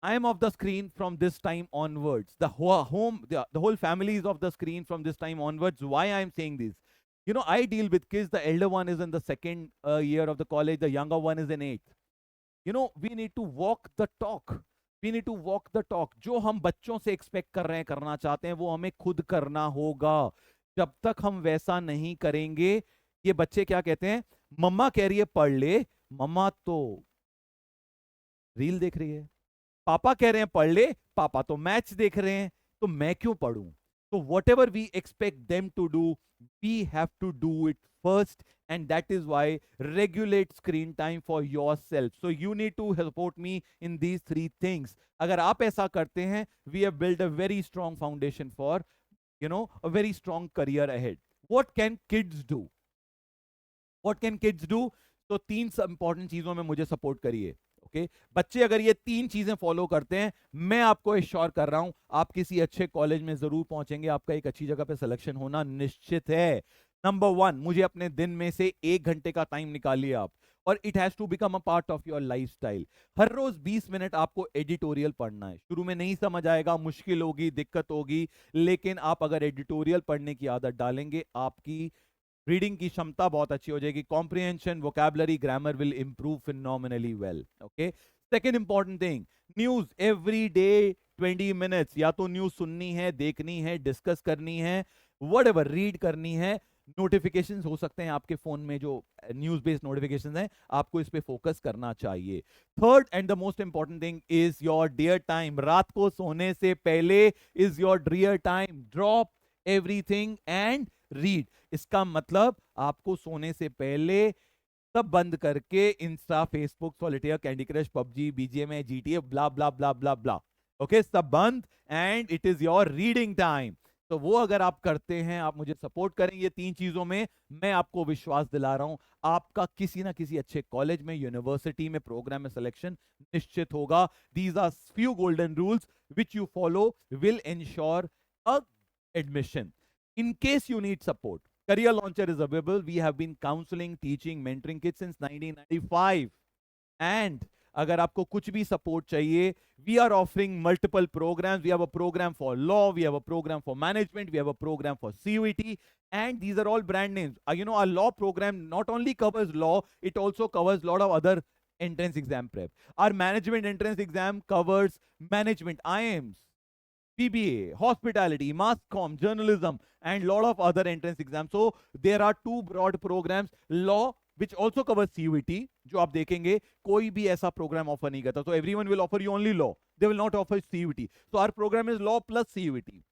Speaker 1: I am off the screen from this time onwards. The whole family is off the screen from this time onwards. Why I am saying this? You know, I deal with kids. The elder one is in the second year of the college. The younger one is in eighth. You know, we need to walk the talk. We need to walk the talk. जो हम बच्चों से expect कर रहे हैं, करना चाहते हैं, वो हमें खुद करना होगा। जब तक हम वैसा नहीं करेंगे, ये बच्चे क्या कहते हैं, मम्मा कह रही है पढ़ ले, मम्मा तो रील देख रही है, पापा कह रहे हैं पढ़ ले, पापा तो मैच देख रहे हैं, तो मैं क्यों पढ़ूं? तो whatever we expect them to do, we have to do it first, and that is why regulate screen time for yourself. So you need to support me in these three things. अगर आप ऐसा करते हैं, we have build a very strong foundation for a very strong career ahead. What can kids do? What can kids do? तो तीन important चीजों में मुझे सपोर्ट करिए। ओके, बच्चे अगर ये तीन चीजें फॉलो करते हैं, मैं आपको एश्योर कर रहा हूं आप किसी अच्छे कॉलेज में जरूर पहुंचेंगे, आपका एक अच्छी जगह पे सिलेक्शन होना निश्चित है। नंबर वन, मुझे अपने दिन में से 1 घंटे का टाइम निकालिए आप, और it has to become a part of your lifestyle. हर रोज 20 मिनट आपको एडिटोरियल पढ़ना है। शुरू में नहीं समझ आएगा, मुश्किल होगी, दिक्कत होगी, लेकिन आप अगर एडिटोरियल पढ़ने की आदत डालेंगे, आपकी रीडिंग की क्षमता बहुत अच्छी हो जाएगी। Comprehension, vocabulary, grammar will improve phenomenally well. Okay, second important thing, news every day 20 minutes. या तो न्यूज सुननी है, देखनी है, डिस्कस करनी है, व्हाटएवर, रीड करनी है। नोटिफिकेशंस हो सकते हैं आपके फोन में जो न्यूज बेस्ड नोटिफिकेशंस हैं, आपको इस पे फोकस करना चाहिए। Third and the most important thing is your dear time. रात को सोने से पहले is your dear time. Drop everything and read. इसका मतलब आपको सोने से पहले सब बंद करके Insta, Facebook, solitaire, Candy Crush, PUBG, BGMI, GTA, bla bla bla bla bla, okay, सब बंद, and it is your reading time. तो वो अगर आप करते हैं, आप मुझे सपोर्ट करेंगे ये तीन चीजों में, मैं आपको विश्वास दिला रहा हूं आपका किसी ना किसी अच्छे कॉलेज में, यूनिवर्सिटी में, प्रोग्राम में सिलेक्शन निश्चित होगा। These are few golden rules which you follow will ensure a admission. In case you need support, Career Launcher is available. We have been counseling, teaching, mentoring kids since 1995. And अगर आपको कुछ भी support चाहिए, we are offering multiple programs. We have a program for law, we have a program for management, we have a program for CUET, and these are all brand names. Our law program not only covers law, it also covers a lot of other entrance exam prep. Our management entrance exam covers management, IIMs, PBA, hospitality, mass comm, journalism, and lot of other entrance exams. So there are two broad programs. Law, which also covers CUET, जो आप देखेंगे कोई भी ऐसा program offer नहीं करता. So everyone will offer you only law. They will not offer CUET. So our program is law plus CUET.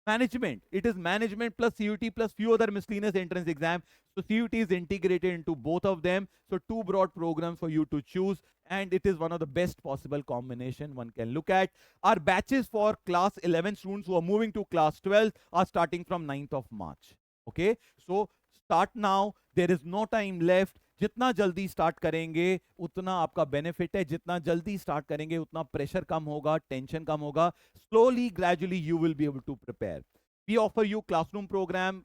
Speaker 1: Management, it is management plus CUT plus few other miscellaneous entrance exam. So CUT is integrated into both of them. So two broad programs for you to choose, and it is one of the best possible combination one can look at. Our batches for class 11 students who are moving to class 12 are starting from 9th of March. Okay, so start now. There is no time left. जितना जल्दी start करेंगे उतना आपका benefit है, जितना जल्दी start करेंगे उतना प्रेशर कम होगा, टेंशन कम होगा. Slowly gradually you will be able to prepare. We offer you classroom program,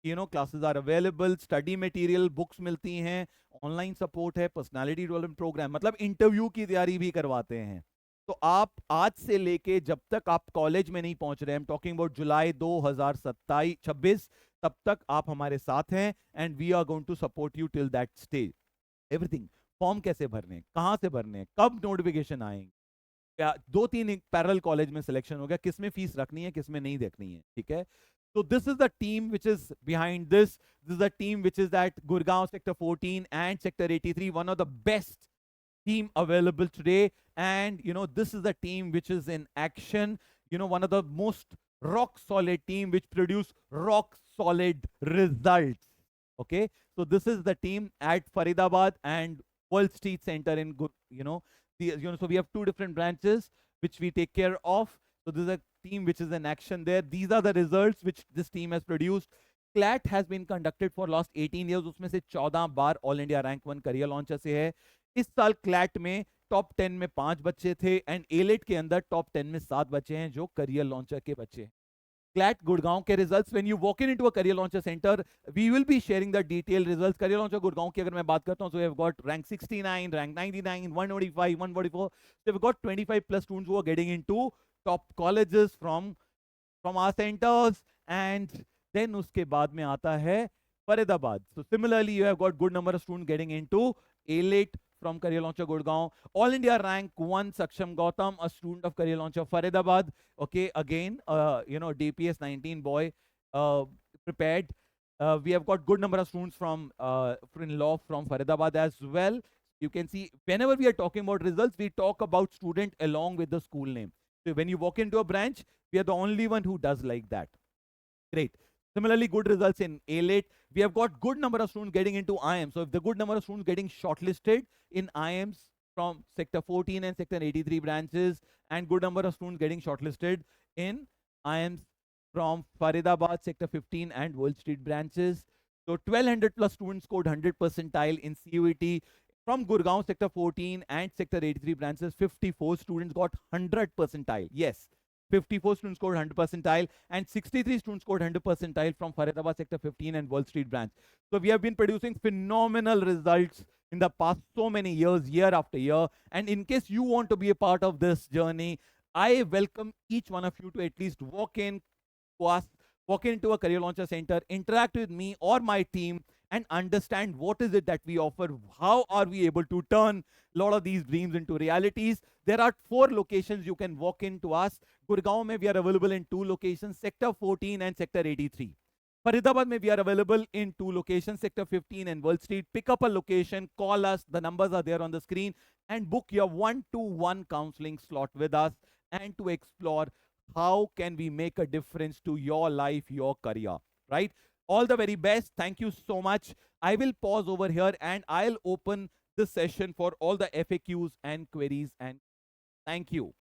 Speaker 1: classes are available, study material, books मिलती हैं, ऑनलाइन सपोर्ट है, पर्सनालिटी डेवलपमेंट प्रोग्राम, मतलब इंटरव्यू की तैयारी भी करवाते हैं. तो आप आज से लेके जब तक आप कॉलेज में नहीं पहुंच रहे, हम टॉकिंग अबाउट जुलाई 2026, तब तक आप हमारे साथ हैं, and we are going to support you till that stage. Everything, form कैसे भरने हैं, कहां से भरने हैं, कब नोटिफिकेशन आएंगे, 2-3 पैरेलल कॉलेज में सिलेक्शन हो गया, किसमें फीस रखनी है, किसमें नहीं देखनी है, ठीक है. So this is the team which is behind this. This is the team which is at Gurgaon Sector 14 and Sector 83, one of the best team available today. And this is the team which is in action, one of the most rock solid team which produce rock solid results. Okay, so this is the team at Faridabad and World Street Center in so we have two different branches which we take care of. So this is a team which is in action there. These are the results which this team has produced. CLAT has been conducted for last 18 years. उसमें से 14 बार all India rank 1 Career Launcher से है. इस साल CLAT में top 10 में 5 बच्चे थे एंड एलेट के अंदर टॉप 10 में 7 बच्चे हैं जो करियर लॉन्चर के बच्चे हैं. CLAT Gurgaon के results, when you walk into a career launcher center, we will be sharing the detailed results. career launcher Gurgaon की अगर मैं बात करता हूँ, so we have got rank 69, rank 99, 145, 144. So we've got 25 plus students who are getting into top colleges from our centers. And then उसके बाद में आता है Faridabad. So similarly, you have got good number of students getting into A-Late from Career Launcher Gurgaon. All India rank 1 Saksham Gautam, a student of Career Launcher Faridabad. Okay, again, DPS 19 boy, prepared. We have got good number of students from in law from Faridabad as well. You can see whenever we are talking about results, we talk about student along with the school name. So when you walk into a branch, we are the only one who does like that. Great. Similarly, good results in A-Late. We have got good number of students getting into IIM. So if the good number of students getting shortlisted in IIMs from Sector 14 and Sector 83 branches, and good number of students getting shortlisted in IIMs from Faridabad, Sector 15 and World Street branches. So 1200 plus students scored 100 percentile in CUET. From Gurgaon, Sector 14 and Sector 83 branches, 54 students got 100 percentile. Yes, 54 students scored 100 percentile and 63 students scored 100 percentile from Faridabad Sector 15 and Wall Street branch. So we have been producing phenomenal results in the past so many years, year after year. And in case you want to be a part of this journey, I welcome each one of you to at least walk into a career launcher center, interact with me or my team, and understand what is it that we offer, how are we able to turn a lot of these dreams into realities. There are 4 locations you can walk into us. Gurgaon mein we are available in 2 locations, Sector 14 and Sector 83. Faridabad mein we are available in 2 locations, Sector 15 and World Street. Pick up a location, call us, the numbers are there on the screen, and book your 1-to-1 counseling slot with us and to explore how can we make a difference to your life, your career, right? All the very best. Thank you so much. I will pause over here and I'll open the session for all the FAQs and queries. And thank you.